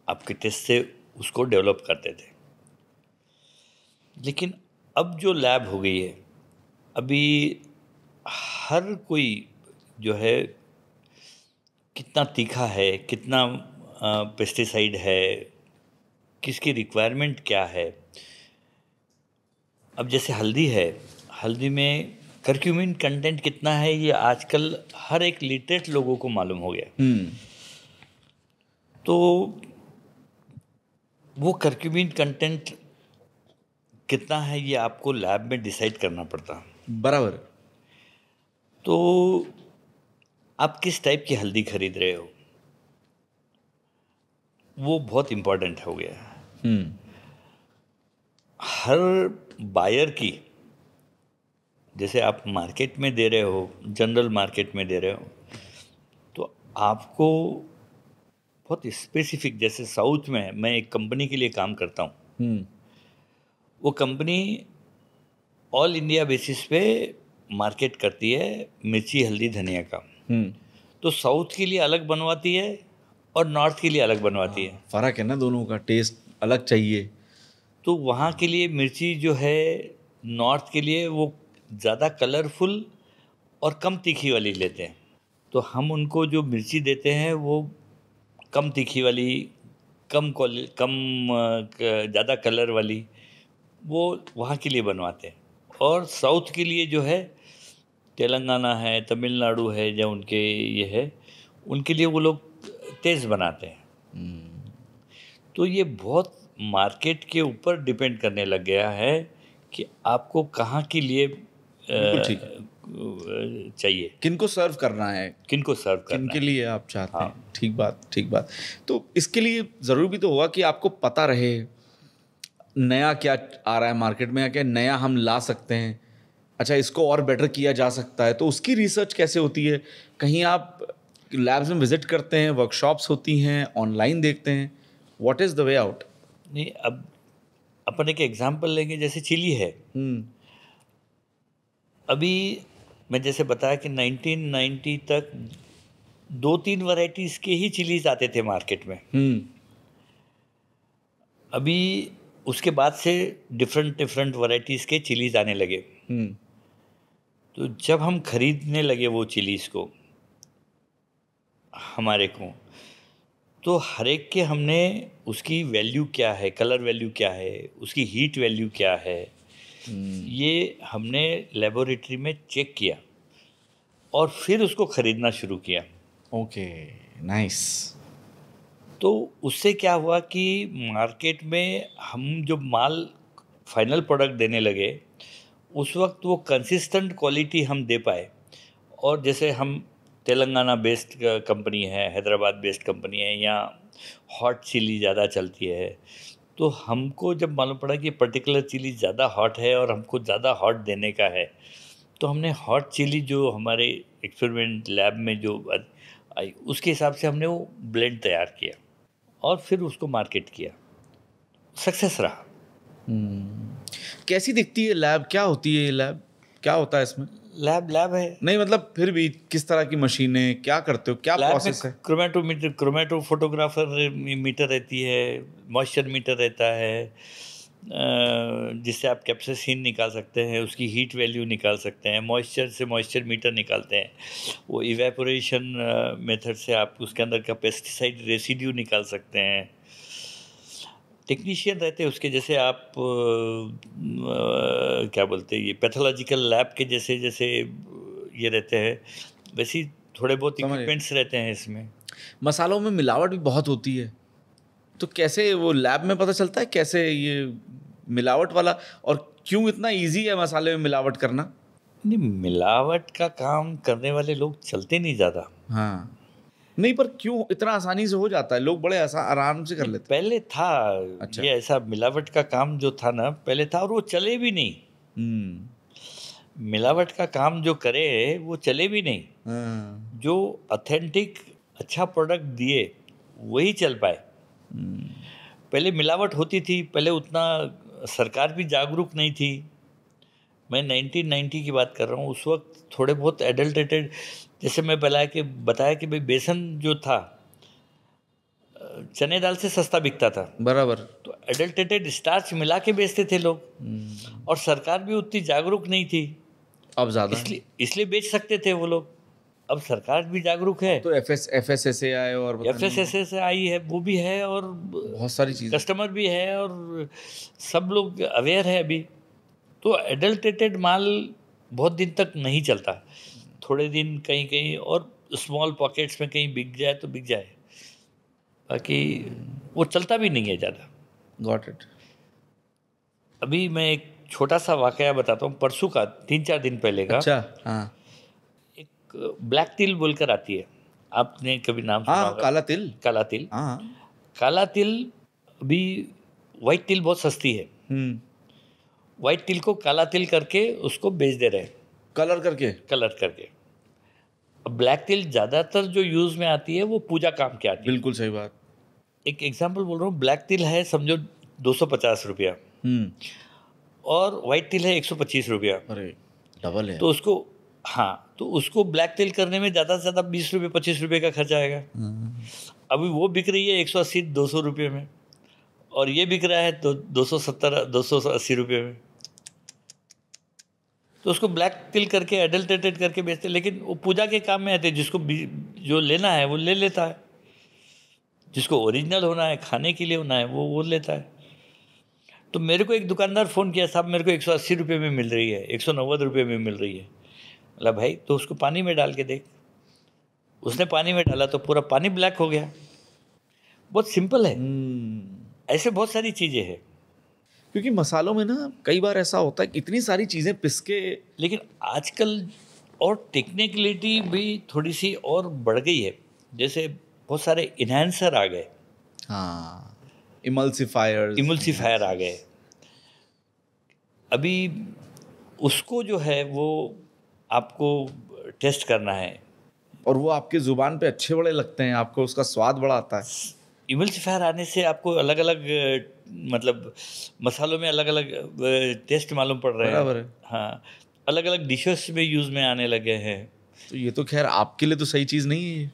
Speaker 2: आपके टेस्ट से उसको डेवलप करते थे। लेकिन अब जो लैब हो गई है, अभी हर कोई जो है कितना तीखा है, कितना पेस्टिसाइड है, किसकी रिक्वायरमेंट क्या है। अब जैसे हल्दी है, हल्दी में करक्यूमिन कंटेंट कितना है ये आजकल हर एक लिटरेट लोगों को मालूम हो गया। तो वो करक्यूमिन कंटेंट कितना है ये आपको लैब में डिसाइड करना पड़ता।
Speaker 1: बराबर।
Speaker 2: तो आप किस टाइप की हल्दी खरीद रहे हो, वो बहुत इम्पोर्टेंट हो गया। हर बायर की, जैसे आप मार्केट में दे रहे हो, जनरल मार्केट में दे रहे हो, तो आपको बहुत स्पेसिफिक, जैसे साउथ में मैं एक कंपनी के लिए काम करता हूँ, वो कंपनी ऑल इंडिया बेसिस पे मार्केट करती है मिर्ची, हल्दी, धनिया का। तो साउथ के लिए अलग बनवाती है और नॉर्थ के लिए अलग बनवाती है।
Speaker 1: फर्क है ना, दोनों का टेस्ट अलग चाहिए।
Speaker 2: तो वहाँ के लिए मिर्ची जो है, नॉर्थ के लिए वो ज़्यादा कलरफुल और कम तीखी वाली लेते हैं। तो हम उनको जो मिर्ची देते हैं वो कम तीखी वाली, कम ज़्यादा कलर वाली, वो वहाँ के लिए बनवाते हैं। और साउथ के लिए जो है, तेलंगाना है, तमिलनाडु है, या उनके ये है, उनके लिए वो लोग तेज़ बनाते हैं। तो ये बहुत मार्केट के ऊपर डिपेंड करने लग गया है कि आपको कहाँ के लिए चाहिए,
Speaker 1: किनको सर्व करना है,
Speaker 2: किनको सर्व करना
Speaker 1: किनके
Speaker 2: है।
Speaker 1: लिए आप चाहते हैं। ठीक बात, ठीक बात। तो इसके लिए ज़रूरी भी तो होगा कि आपको पता रहे नया क्या आ रहा है मार्केट में, या क्या नया हम ला सकते हैं, अच्छा इसको और बेटर किया जा सकता है। तो उसकी रिसर्च कैसे होती है? कहीं आप लैब्स में विजिट करते हैं, वर्कशॉप्स होती हैं, ऑनलाइन देखते हैं, what is the way out?
Speaker 2: नहीं, अब अपन एक एग्जांपल लेंगे, जैसे चिली है। अभी मैं जैसे बताया कि 1990 तक 2-3 वैरायटीज़ के ही चिलीज आते थे मार्केट में। अभी उसके बाद से डिफरेंट वैरायटीज़ के चिलीज आने लगे। तो जब हम खरीदने लगे वो चिलीज़ को, हमारे को, तो हर एक के हमने उसकी वैल्यू क्या है, कलर वैल्यू क्या है, उसकी हीट वैल्यू क्या है, ये हमने लेबोरेटरी में चेक किया और फिर उसको ख़रीदना शुरू किया।
Speaker 1: Okay, nice.
Speaker 2: तो उससे क्या हुआ कि मार्केट में हम जो माल फाइनल प्रोडक्ट देने लगे, उस वक्त वो कंसिस्टेंट क्वालिटी हम दे पाए। और जैसे हम तेलंगाना बेस्ड कंपनी है, हैदराबाद बेस्ड कंपनी है, यहाँ हॉट चिली ज़्यादा चलती है, तो हमको जब मालूम पड़ा कि पर्टिकुलर चिली ज़्यादा हॉट है और हमको ज़्यादा हॉट देने का है, तो हमने हॉट चिली जो हमारे एक्सपेरिमेंट लैब में जो आई, उसके हिसाब से हमने वो ब्लेंड तैयार किया और फिर उसको मार्केट किया। सक्सेस रहा।
Speaker 1: कैसी दिखती है लैब, क्या होती है ये लैब, क्या होता है इसमें?
Speaker 2: लैब है।
Speaker 1: नहीं मतलब फिर भी किस तरह की मशीनें, क्या करते हो, क्या प्रोसेस है?
Speaker 2: क्रोमेटोमीटर, क्रोमेटो फोटोग्राफर मीटर रहती है, मॉइस्चर मीटर रहता है, जिससे आप कैप्साइसिन निकाल सकते हैं, उसकी हीट वैल्यू निकाल सकते हैं, मॉइस्चर से मॉइस्चर मीटर निकालते हैं, वो इवेपोरेशन मेथड से आप उसके अंदर का पेस्टिसाइड रेसिड्यू निकाल सकते हैं। टेक्नीशियन रहते हैं उसके, जैसे आप क्या बोलते हैं, ये पैथोलॉजिकल लैब के जैसे ये रहते हैं, वैसे ही थोड़े बहुत इक्विपमेंट्स रहते हैं इसमें।
Speaker 1: मसालों में मिलावट भी बहुत होती है, तो कैसे वो लैब में पता चलता है कैसे ये मिलावट वाला, और क्यों इतना इजी है मसाले में मिलावट करना?
Speaker 2: नहीं, मिलावट का काम करने वाले लोग चलते नहीं ज़्यादा।
Speaker 1: हाँ, नहीं, पर क्यों इतना आसानी से हो जाता है? लोग बड़े आराम से कर लेते
Speaker 2: पहले था।
Speaker 1: अच्छा।
Speaker 2: ये ऐसा मिलावट का काम जो था ना पहले था, और वो चले भी नहीं। मिलावट का काम जो करे वो चले भी नहीं।
Speaker 1: हाँ।
Speaker 2: जो ऑथेंटिक अच्छा प्रोडक्ट दिए वही चल पाए। पहले मिलावट होती थी, पहले उतना सरकार भी जागरूक नहीं थी। मैं 1990 की बात कर रहा हूँ। उस वक्त थोड़े बहुत एडल्टेटेड, जैसे मैं बताया कि भाई बेसन जो था चने दाल से सस्ता बिकता था,
Speaker 1: बराबर।
Speaker 2: तो एडल्टेटेड स्टार्च मिला के बेचते थे लोग, और सरकार भी उतनी जागरूक नहीं थी।
Speaker 1: अब ज्यादा
Speaker 2: इसलिए बेच सकते थे वो लोग। अब सरकार भी जागरूक है,
Speaker 1: तो FSSAI और
Speaker 2: FSSAI आई है, वो भी है, और
Speaker 1: बहुत सारी चीजें,
Speaker 2: कस्टमर भी है, और सब लोग अवेयर है अभी। तो एडल्टेटेड माल बहुत दिन तक नहीं चलता, थोड़े दिन कहीं कहीं, और स्मॉल पॉकेट्स में कहीं बिक जाए तो बिक जाए, बाकी वो चलता भी नहीं है ज़्यादा।
Speaker 1: Got it.
Speaker 2: अभी मैं एक छोटा सा वाकया बताता हूँ, परसों का, 3-4 दिन पहले का।
Speaker 1: अच्छा। हाँ
Speaker 2: एक ब्लैक तिल बोलकर आती है, आपने कभी नाम सुना
Speaker 1: हाँ,
Speaker 2: होगा?
Speaker 1: काला तिल।
Speaker 2: काला तिल।
Speaker 1: हाँ।
Speaker 2: काला तिल अभी, वाइट तिल बहुत सस्ती है। वाइट तिल को काला तिल करके उसको बेच दे रहे हैं,
Speaker 1: कलर करके।
Speaker 2: अब ब्लैक तिल ज़्यादातर जो यूज़ में आती है वो पूजा काम की आती है।
Speaker 1: बिल्कुल सही बात।
Speaker 2: एक एग्जांपल बोल रहा हूँ, ब्लैक तिल है समझो 250 रुपया, और वाइट तिल है 125 रुपया।
Speaker 1: अरे डबल है।
Speaker 2: तो उसको, हाँ, तो उसको ब्लैक तिल करने में ज़्यादा से ज़्यादा 20 रुपये 25 रुपये का खर्चा आएगा। अभी वो बिक रही है 180-200 रुपये में, और ये बिक रहा है तो 270-280 रुपये में। तो उसको ब्लैक तिल करके एडल्टेटेड करके बेचते, लेकिन वो पूजा के काम में आते हैं। जिसको जो लेना है वो ले लेता है, जिसको ओरिजिनल होना है, खाने के लिए होना है, वो लेता है। तो मेरे को एक दुकानदार फ़ोन किया, साहब मेरे को 180 रुपये में मिल रही है, 190 रुपये में मिल रही है। बोला भाई तो उसको पानी में डाल के देख। उसने पानी में डाला तो पूरा पानी ब्लैक हो गया। बहुत सिंपल है। ऐसे बहुत सारी चीज़ें हैं।
Speaker 1: क्योंकि मसालों में ना कई बार ऐसा होता है कि इतनी सारी चीज़ें पिस के,
Speaker 2: लेकिन आजकल और टेक्निकलिटी भी थोड़ी सी और बढ़ गई है। जैसे बहुत सारे इन्हेंसर आ गए।
Speaker 1: हाँ, इमल्सिफायर
Speaker 2: आ गए। अभी उसको जो है वो आपको टेस्ट करना है,
Speaker 1: और वो आपके ज़ुबान पे अच्छे बड़े लगते हैं, आपको उसका स्वाद बड़ा आता है।
Speaker 2: इमल्सिफायर आने से आपको अलग अलग, मतलब मसालों में अलग अलग टेस्ट मालूम पड़ रहे हैं।
Speaker 1: बराबर है।
Speaker 2: हाँ, अलग अलग डिशेस में यूज़ में आने लगे हैं।
Speaker 1: तो ये तो खैर आपके लिए तो सही चीज़ नहीं है,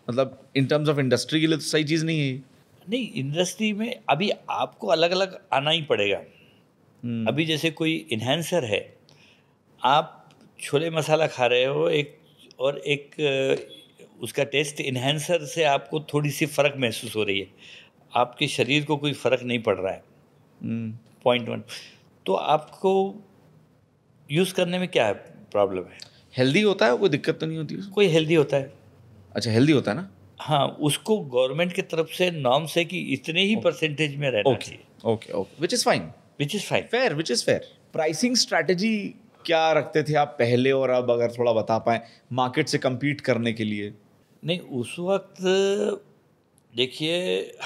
Speaker 1: मतलब इन टर्म्स ऑफ इंडस्ट्री के लिए तो सही चीज़ नहीं है।
Speaker 2: नहीं, इंडस्ट्री में अभी आपको अलग अलग आना ही पड़ेगा। अभी जैसे कोई इन्हेंसर है, आप छोले मसाला खा रहे हो एक उसका टेस्ट इन्हेंसर से आपको थोड़ी सी फ़र्क महसूस हो रही है, आपके शरीर को कोई फ़र्क नहीं पड़ रहा है। पॉइंट 1। तो आपको यूज़ करने में क्या प्रॉब्लम है?
Speaker 1: हेल्दी होता है, कोई दिक्कत तो नहीं होती उसको?
Speaker 2: कोई हेल्दी होता है।
Speaker 1: अच्छा, हेल्दी होता है ना?
Speaker 2: हाँ, उसको गवर्नमेंट की तरफ से नॉर्म्स है कि इतने ही परसेंटेज में रहना चाहिए।
Speaker 1: Okay, which is fine. Fair. Pricing strategy क्या रखते थे आप पहले और अब, अगर थोड़ा बता पाएं, मार्केट से compete करने के लिए?
Speaker 2: नहीं, उस वक्त देखिए,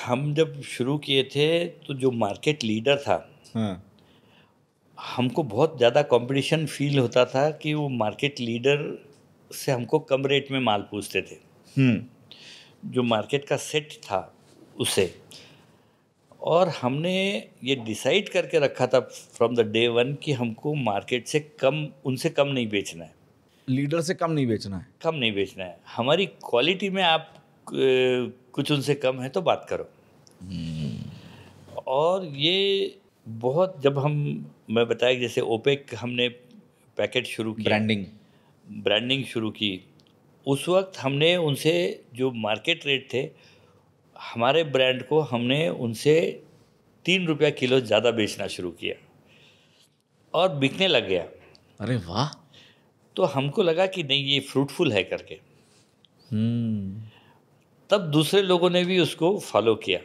Speaker 2: हम जब शुरू किए थे तो जो मार्केट लीडर था, हमको बहुत ज़्यादा कंपटीशन फील होता था कि वो मार्केट लीडर से हमको कम रेट में माल पूछते थे। जो मार्केट का सेट था उसे, और हमने ये डिसाइड करके रखा था फ्रॉम द डे 1 कि हमको मार्केट से कम, उनसे कम नहीं बेचना है।
Speaker 1: लीडर से कम नहीं बेचना है। हमारी
Speaker 2: क्वालिटी में आप कुछ उनसे कम है तो बात करो। और ये बहुत, जब मैं बताया कि जैसे ओपेक हमने पैकेट शुरू किया, ब्रांडिंग शुरू की, उस वक्त हमने उनसे जो मार्केट रेट थे, हमारे ब्रांड को हमने उनसे 3 रुपया किलो ज़्यादा बेचना शुरू किया और बिकने लग गया।
Speaker 1: अरे वाह!
Speaker 2: तो हमको लगा कि नहीं, ये फ्रूटफुल है करके। तब दूसरे लोगों ने भी उसको फॉलो किया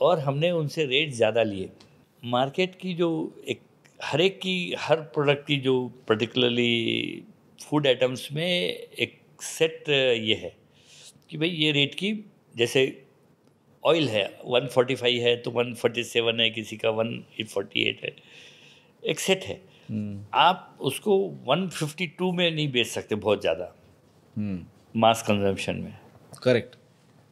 Speaker 2: और हमने उनसे रेट ज़्यादा लिए। मार्केट की जो हर प्रोडक्ट की जो पर्टिकुलरली फूड आइटम्स में एक सेट ये है कि भाई ये रेट की, जैसे ऑयल है 145 है तो 147 है, किसी का 148 है, एक सेट है। आप उसको 152 में नहीं बेच सकते बहुत ज़्यादा मास कंजम्पशन में।
Speaker 1: करेक्ट।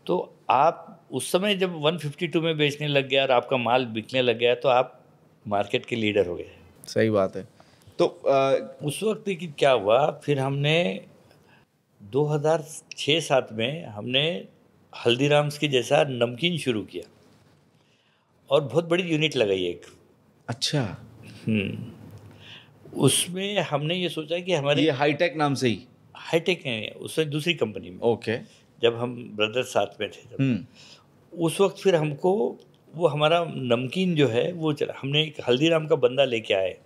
Speaker 2: तो आप उस समय जब 152 में बेचने लग गया और आपका माल बिकने लग गया तो आप मार्केट के लीडर हो गए।
Speaker 1: सही बात है। तो
Speaker 2: उस वक्त लेकिन क्या हुआ, फिर हमने 2006-07 में हमने हल्दीराम्स के जैसा नमकीन शुरू किया और बहुत बड़ी यूनिट लगाई एक।
Speaker 1: अच्छा,
Speaker 2: उसमें हमने ये सोचा कि हमारे
Speaker 1: ये हाईटेक नाम से ही?
Speaker 2: हाईटेक है, उसमें दूसरी कंपनी में।
Speaker 1: ओके।
Speaker 2: जब हम ब्रदर्स साथ में थे उस वक्त फिर हमको वो हमारा नमकीन जो है वो चला, हमने एक हल्दीराम का बंदा लेके आए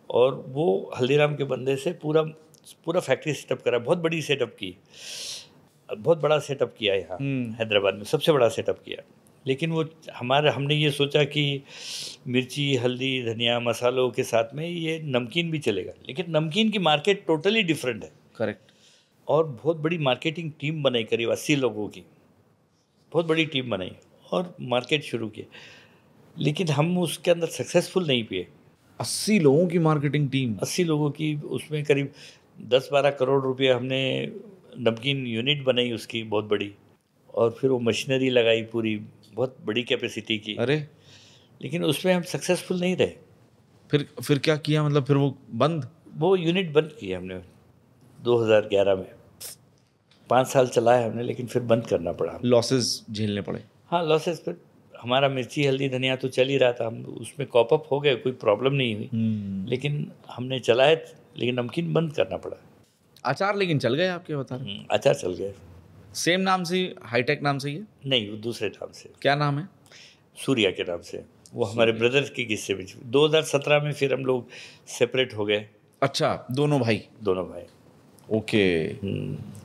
Speaker 2: और वो हल्दीराम के बंदे से पूरा फैक्ट्री सेटअप करा, बहुत बड़ी सेटअप की, बहुत बड़ा सेटअप किया यहाँ हैदराबाद में, सबसे बड़ा सेटअप किया। लेकिन वो हमने ये सोचा कि मिर्ची, हल्दी, धनिया, मसालों के साथ में ये नमकीन भी चलेगा, लेकिन नमकीन की मार्केट टोटली डिफरेंट है।
Speaker 1: करेक्ट।
Speaker 2: और बहुत बड़ी मार्केटिंग टीम बनाई, करीब 80 लोगों की बहुत बड़ी टीम बनाई और मार्केट शुरू की, लेकिन हम उसके अंदर सक्सेसफुल नहीं हुए।
Speaker 1: 80 लोगों की मार्केटिंग टीम?
Speaker 2: 80 लोगों की, उसमें करीब 10-12 करोड़ रुपए हमने नमकीन यूनिट बनाई उसकी बहुत बड़ी, और फिर वो मशीनरी लगाई पूरी बहुत बड़ी कैपेसिटी की।
Speaker 1: अरे,
Speaker 2: लेकिन उसमें हम सक्सेसफुल नहीं रहे।
Speaker 1: फिर क्या किया, मतलब फिर वो बंद?
Speaker 2: वो यूनिट बंद किया हमने 2011 में। 5 साल चलाया हमने, लेकिन फिर बंद करना पड़ा।
Speaker 1: लॉसेस झेलने पड़े?
Speaker 2: हाँ, लॉसेस। फिर हमारा मिर्ची, हल्दी, धनिया तो चल ही रहा था, हम उसमें कॉप अप हो गए, कोई प्रॉब्लम नहीं हुई। लेकिन हमने चलाए, लेकिन नमकीन बंद करना पड़ा।
Speaker 1: अचार लेकिन चल गए आपके, बता रहे?
Speaker 2: अचार चल गए।
Speaker 1: सेम नाम से, हाईटेक नाम से ही है?
Speaker 2: नहीं, वो दूसरे नाम से।
Speaker 1: क्या नाम है?
Speaker 2: सूर्या के नाम से। वो हमारे ब्रदर के किस्से में 2017 में फिर हम लोग सेपरेट हो गए।
Speaker 1: अच्छा, दोनों भाई?
Speaker 2: दोनों भाई।
Speaker 1: ओके।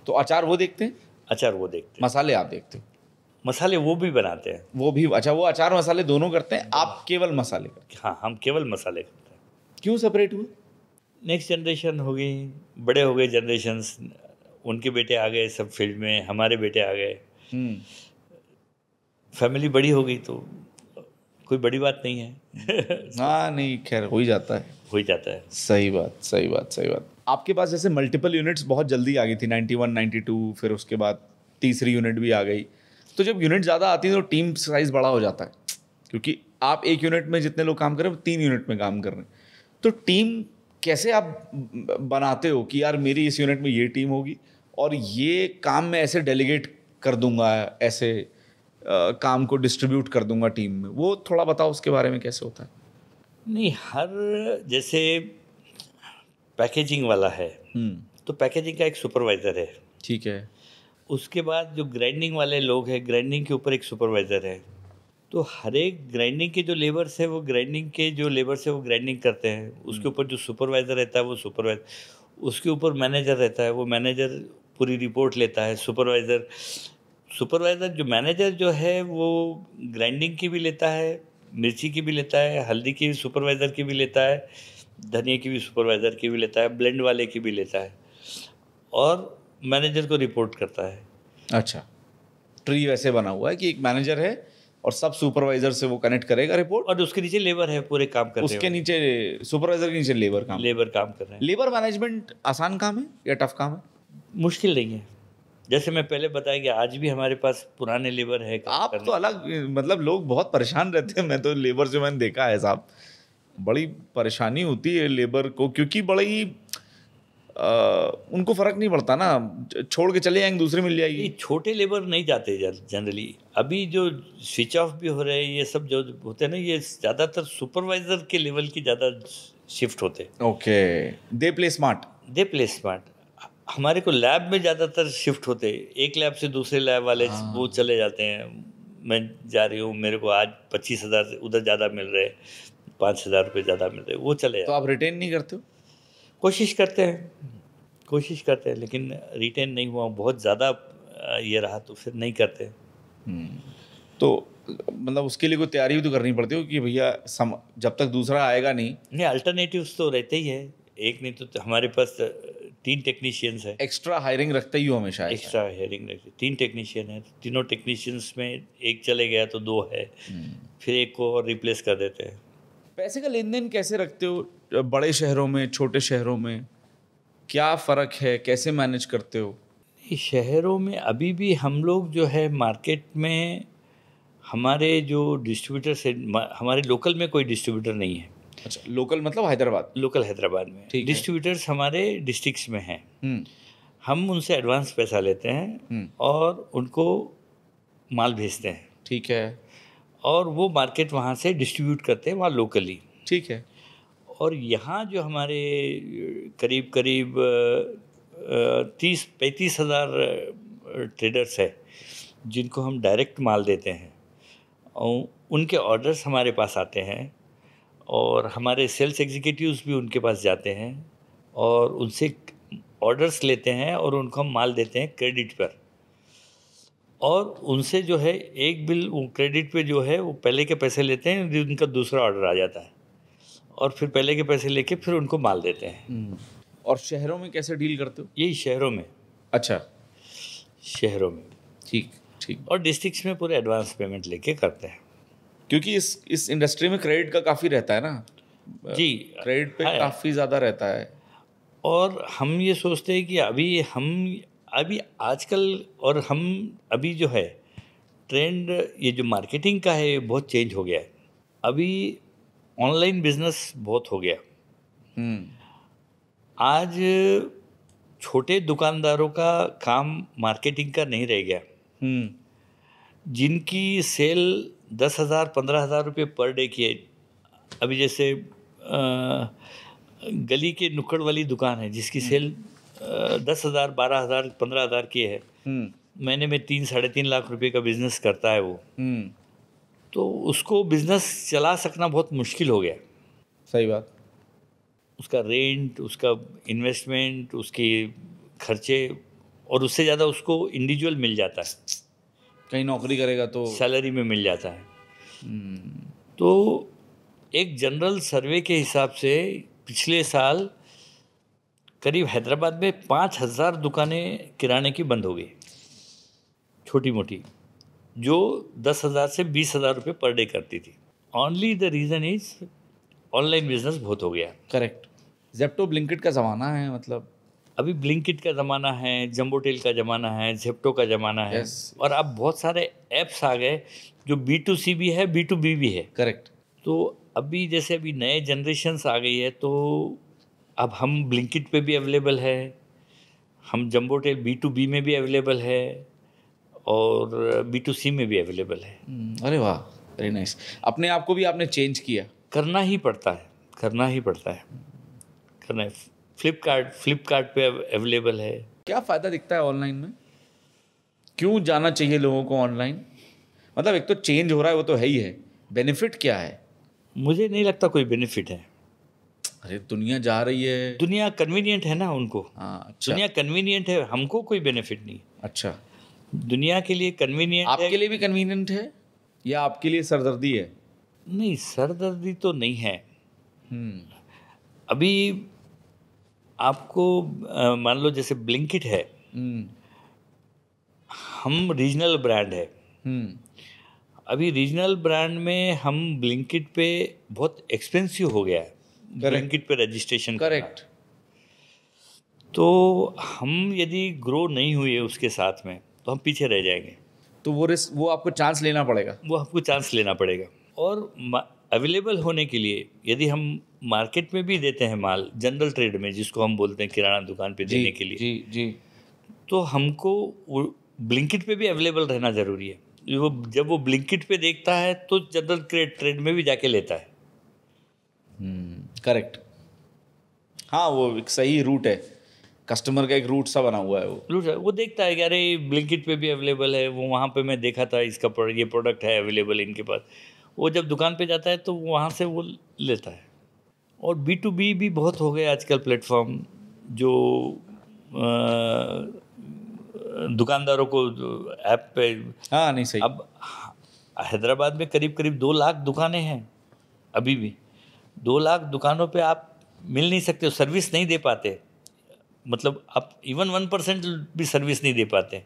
Speaker 1: तो अचार वो देखते हैं?
Speaker 2: अचार वो देखते हैं।
Speaker 1: मसाले आप देखते हो?
Speaker 2: मसाले वो भी बनाते हैं।
Speaker 1: वो भी? अच्छा, वो अचार मसाले दोनों करते हैं, आप केवल मसाले करते हैं?
Speaker 2: हाँ, हम केवल मसाले करते हैं।
Speaker 1: क्यों सेपरेट हुए?
Speaker 2: नेक्स्ट जनरेशन हो गई, बड़े हो गए जनरेशन्स, उनके बेटे आ गए सब फील्ड में, हमारे बेटे आ गए, फैमिली बड़ी हो गई, तो कोई बड़ी बात नहीं है।
Speaker 1: हाँ, नहीं, खैर हो ही जाता है।
Speaker 2: हो ही जाता है।
Speaker 1: सही बात, सही बात, सही बात। आपके पास जैसे मल्टीपल यूनिट्स बहुत जल्दी आ गई थी, 91, 92, फिर उसके बाद तीसरी यूनिट भी आ गई। तो जब यूनिट ज़्यादा आती है तो टीम साइज़ बड़ा हो जाता है, क्योंकि आप एक यूनिट में जितने लोग काम कर रहे हैं 3 यूनिट में काम कर रहे हैं। तो टीम कैसे आप बनाते हो कि यार मेरी इस यूनिट में ये टीम होगी और ये काम मैं ऐसे डेलीगेट कर दूंगा, ऐसे काम को डिस्ट्रीब्यूट कर दूंगा टीम में? वो थोड़ा बताओ उसके बारे में, कैसे होता है?
Speaker 2: नहीं, हर जैसे पैकेजिंग वाला है तो पैकेजिंग का एक सुपरवाइज़र है,
Speaker 1: ठीक है।
Speaker 2: उसके बाद जो ग्राइंडिंग वाले लोग हैं, ग्राइंडिंग के ऊपर एक सुपरवाइज़र है। तो हर एक ग्राइंडिंग के जो लेबर्स है वो ग्राइंडिंग के जो लेबर्स है वो ग्राइंडिंग करते हैं, उसके ऊपर जो सुपरवाइज़र रहता है वो सुपरवाइज़र, उसके ऊपर मैनेजर रहता है, वो मैनेजर पूरी रिपोर्ट लेता है। सुपरवाइज़र जो मैनेजर जो है वो ग्राइंडिंग की भी लेता है, मिर्ची की भी लेता है, हल्दी की भी सुपरवाइज़र की भी लेता है, धनिया की भी सुपरवाइज़र की भी लेता है, ब्लेंड वाले की भी लेता है, और मैनेजर को रिपोर्ट करता है।
Speaker 1: अच्छा, ट्री वैसे बना हुआ है कि एक मैनेजर है और सब सुपरवाइजर से वो कनेक्ट करेगा रिपोर्ट,
Speaker 2: और उसके नीचे लेबर है पूरे काम कर रहे हैं।
Speaker 1: उसके नीचे सुपरवाइजर के नीचे लेबर काम
Speaker 2: कर रहे हैं।
Speaker 1: लेबर मैनेजमेंट आसान काम है या टफ काम है?
Speaker 2: मुश्किल नहीं है। जैसे मैं पहले बताया कि आज भी हमारे पास पुराने लेबर है।
Speaker 1: आप तो अलग, मतलब लोग बहुत परेशान रहते हैं, मैं तो लेबर जो मैंने देखा है साहब, बड़ी परेशानी होती है लेबर को, क्योंकि बड़ी उनको फर्क नहीं पड़ता ना, छोड़ के चले जाएंगे, दूसरी मिल जाएगी।
Speaker 2: छोटे लेबर नहीं जाते जनरली। अभी जो स्विच ऑफ भी हो रहे हैं, ये सब जो होते हैं ना, ये ज़्यादातर सुपरवाइजर के लेवल की ज़्यादा शिफ्ट होते हैं।
Speaker 1: Okay, they play smart. हमारे को लैब में ज़्यादातर शिफ्ट होते हैं, एक लैब से दूसरे लैब वाले वो चले जाते हैं। मैं जा रही हूँ, मेरे को आज 25,000 से उधर ज़्यादा मिल रहे, 5,000 रुपये ज़्यादा मिल रहे, वो चले जाते। तो आप रिटेन नहीं करते हो?
Speaker 2: कोशिश करते हैं, लेकिन रिटेन नहीं हुआ, बहुत ज़्यादा ये रहा तो फिर नहीं करते।
Speaker 1: तो मतलब उसके लिए कोई तैयारी भी तो करनी पड़ती हो कि भैया जब तक दूसरा आएगा नहीं।
Speaker 2: अल्टरनेटिव्स तो रहते ही है, एक नहीं तो हमारे पास 3 टेक्नीशियंस है,
Speaker 1: एक्स्ट्रा हायरिंग रखते ही हो हमेशा ऐसा?
Speaker 2: एक्स्ट्रा हायरिंग रखते, 3 टेक्नीशियन है, तीनों टेक्नीशियंस में एक चले गया तो 2 है, फिर एक को और रिप्लेस कर देते हैं।
Speaker 1: पैसे का लेन देन कैसे रखते हो बड़े शहरों में, छोटे शहरों में? क्या फ़र्क है, कैसे मैनेज करते हो?
Speaker 2: इस शहरों में अभी भी हम लोग जो है मार्केट में, हमारे जो डिस्ट्रीब्यूटर्स है, हमारे लोकल में कोई डिस्ट्रीब्यूटर नहीं है।
Speaker 1: अच्छा, लोकल मतलब हैदराबाद?
Speaker 2: लोकल हैदराबाद में
Speaker 1: ठीक है।
Speaker 2: डिस्ट्रीब्यूटर्स हमारे डिस्ट्रिक्ट्स में हैं।
Speaker 1: हम्म,
Speaker 2: हम उनसे एडवांस पैसा लेते हैं और उनको माल भेजते हैं,
Speaker 1: ठीक है,
Speaker 2: और वो मार्केट वहाँ से डिस्ट्रीब्यूट करते हैं वहाँ लोकली।
Speaker 1: ठीक है।
Speaker 2: और यहाँ जो हमारे करीब करीब 30-35 हज़ार ट्रेडर्स है जिनको हम डायरेक्ट माल देते हैं, और उनके ऑर्डर्स हमारे पास आते हैं, और हमारे सेल्स एग्जीक्यूटिव्स भी उनके पास जाते हैं और उनसे ऑर्डर्स लेते हैं और उनको हम माल देते हैं क्रेडिट पर। और उनसे जो है एक बिल वो क्रेडिट पे जो है वो पहले के पैसे लेते हैं, उनका दूसरा ऑर्डर आ जाता है, और फिर पहले के पैसे लेके फिर उनको माल देते हैं।
Speaker 1: और शहरों में कैसे डील करते हो?
Speaker 2: यही शहरों में,
Speaker 1: अच्छा,
Speaker 2: शहरों में,
Speaker 1: ठीक ठीक।
Speaker 2: और डिस्ट्रिक्ट्स में पूरे एडवांस पेमेंट लेके करते हैं।
Speaker 1: क्योंकि इस इंडस्ट्री में क्रेडिट का काफ़ी रहता है ना
Speaker 2: जी,
Speaker 1: क्रेडिट पे
Speaker 2: है।
Speaker 1: काफ़ी ज़्यादा रहता है।
Speaker 2: और हम ये सोचते हैं कि अभी आजकल, और हम अभी जो है ट्रेंड ये जो मार्केटिंग का है बहुत चेंज हो गया है। अभी ऑनलाइन बिजनेस बहुत हो गया। आज छोटे दुकानदारों का काम मार्केटिंग का नहीं रह गया। जिनकी सेल 10,000 15,000 रुपये पर डे की है, अभी जैसे गली के नुक्कड़ वाली दुकान है जिसकी सेल 10,000 12,000 15,000 की है, महीने में 3-3.5 लाख रुपए का बिजनेस करता है वो, तो उसको बिजनेस चला सकना बहुत मुश्किल हो गया।
Speaker 1: सही बात।
Speaker 2: उसका रेंट, उसका इन्वेस्टमेंट, उसके खर्चे, और उससे ज़्यादा उसको इंडिविजुअल मिल जाता है,
Speaker 1: कहीं नौकरी करेगा तो
Speaker 2: सैलरी में मिल जाता है। तो एक जनरल सर्वे के हिसाब से पिछले साल करीब हैदराबाद में 5,000 दुकानें किराने की बंद हो गई, छोटी मोटी, जो 10,000 से 20,000 रुपये पर डे करती थी। Only the reason is online business बहुत हो गया।
Speaker 1: करेक्ट। जेप्टो ब्लिंकिट का ज़माना है, मतलब
Speaker 2: अभी ब्लिंकिट का ज़माना है, जम्बोटेल का ज़माना है, जेप्टो का ज़माना है।
Speaker 1: Yes.
Speaker 2: और अब बहुत सारे ऐप्स आ गए जो B2C भी है, B2B भी है।
Speaker 1: करेक्ट।
Speaker 2: तो अभी जैसे अभी नए जनरेशन्स आ गई है, तो अब हम ब्लिंकिट पे भी अवेलेबल है, हम जम्बोटेल B2B में भी अवेलेबल है, और B2C में भी अवेलेबल है।
Speaker 1: अरे वाह, वेरी नाइस। अपने आप को भी आपने चेंज किया?
Speaker 2: करना ही पड़ता है, करना ही पड़ता है, करना है। फ्लिपकार्ट पे अवेलेबल है।
Speaker 1: क्या फ़ायदा दिखता है ऑनलाइन में? क्यों जाना चाहिए लोगों को ऑनलाइन? मतलब एक तो चेंज हो रहा है, वो तो है ही है, बेनिफिट क्या है?
Speaker 2: मुझे नहीं लगता कोई बेनिफिट है।
Speaker 1: अरे दुनिया जा रही है।
Speaker 2: दुनिया कन्वीनियंट है ना उनको।
Speaker 1: हाँ, अच्छा।
Speaker 2: दुनिया कन्वीनियंट है, हमको कोई बेनिफिट नहीं।
Speaker 1: अच्छा,
Speaker 2: दुनिया के लिए कन्वीनियंट
Speaker 1: आपके
Speaker 2: है।
Speaker 1: लिए भी कन्वीनियंट है या आपके लिए सरदर्दी है?
Speaker 2: नहीं, सरदर्दी तो नहीं है। अभी आपको मान लो जैसे ब्लिंकिट है, हम रीजनल ब्रांड है। अभी रीजनल ब्रांड में हम ब्लिंकिट पे बहुत एक्सपेंसिव हो गया है, ब्लिंकिट पे रजिस्ट्रेशन।
Speaker 1: करेक्ट।
Speaker 2: तो हम यदि ग्रो नहीं हुए उसके साथ में तो हम पीछे रह जाएंगे।
Speaker 1: तो वो आपको चांस लेना पड़ेगा।
Speaker 2: वो आपको चांस लेना पड़ेगा। और अवेलेबल होने के लिए यदि हम मार्केट में भी देते हैं माल, जनरल ट्रेड में जिसको हम बोलते हैं किराना दुकान पे देने के लिए,
Speaker 1: जी जी,
Speaker 2: तो हमको वो ब्लिंकिट पे भी अवेलेबल रहना ज़रूरी है। जब वो ब्लिंकिट पे देखता है तो जनरल ट्रेड में भी जाके लेता है।
Speaker 1: करेक्ट। हाँ, वो एक सही रूट है, कस्टमर का एक रूट सा बना हुआ है
Speaker 2: वो देखता है कि अरे ब्लिंकिट पे भी अवेलेबल है, वो वहाँ पे मैं देखा था इसका ये प्रोडक्ट है अवेलेबल इनके पास। वो जब दुकान पे जाता है तो वहाँ से वो लेता है। और B2B भी बहुत हो गए आजकल प्लेटफॉर्म, जो दुकानदारों को ऐप पे।
Speaker 1: हाँ, नहीं सही।
Speaker 2: अब हैदराबाद में करीब करीब 2 लाख दुकानें हैं। अभी भी 2 लाख दुकानों पे आप मिल नहीं सकते हो, सर्विस नहीं दे पाते। मतलब आप इवन 1% भी सर्विस नहीं दे पाते।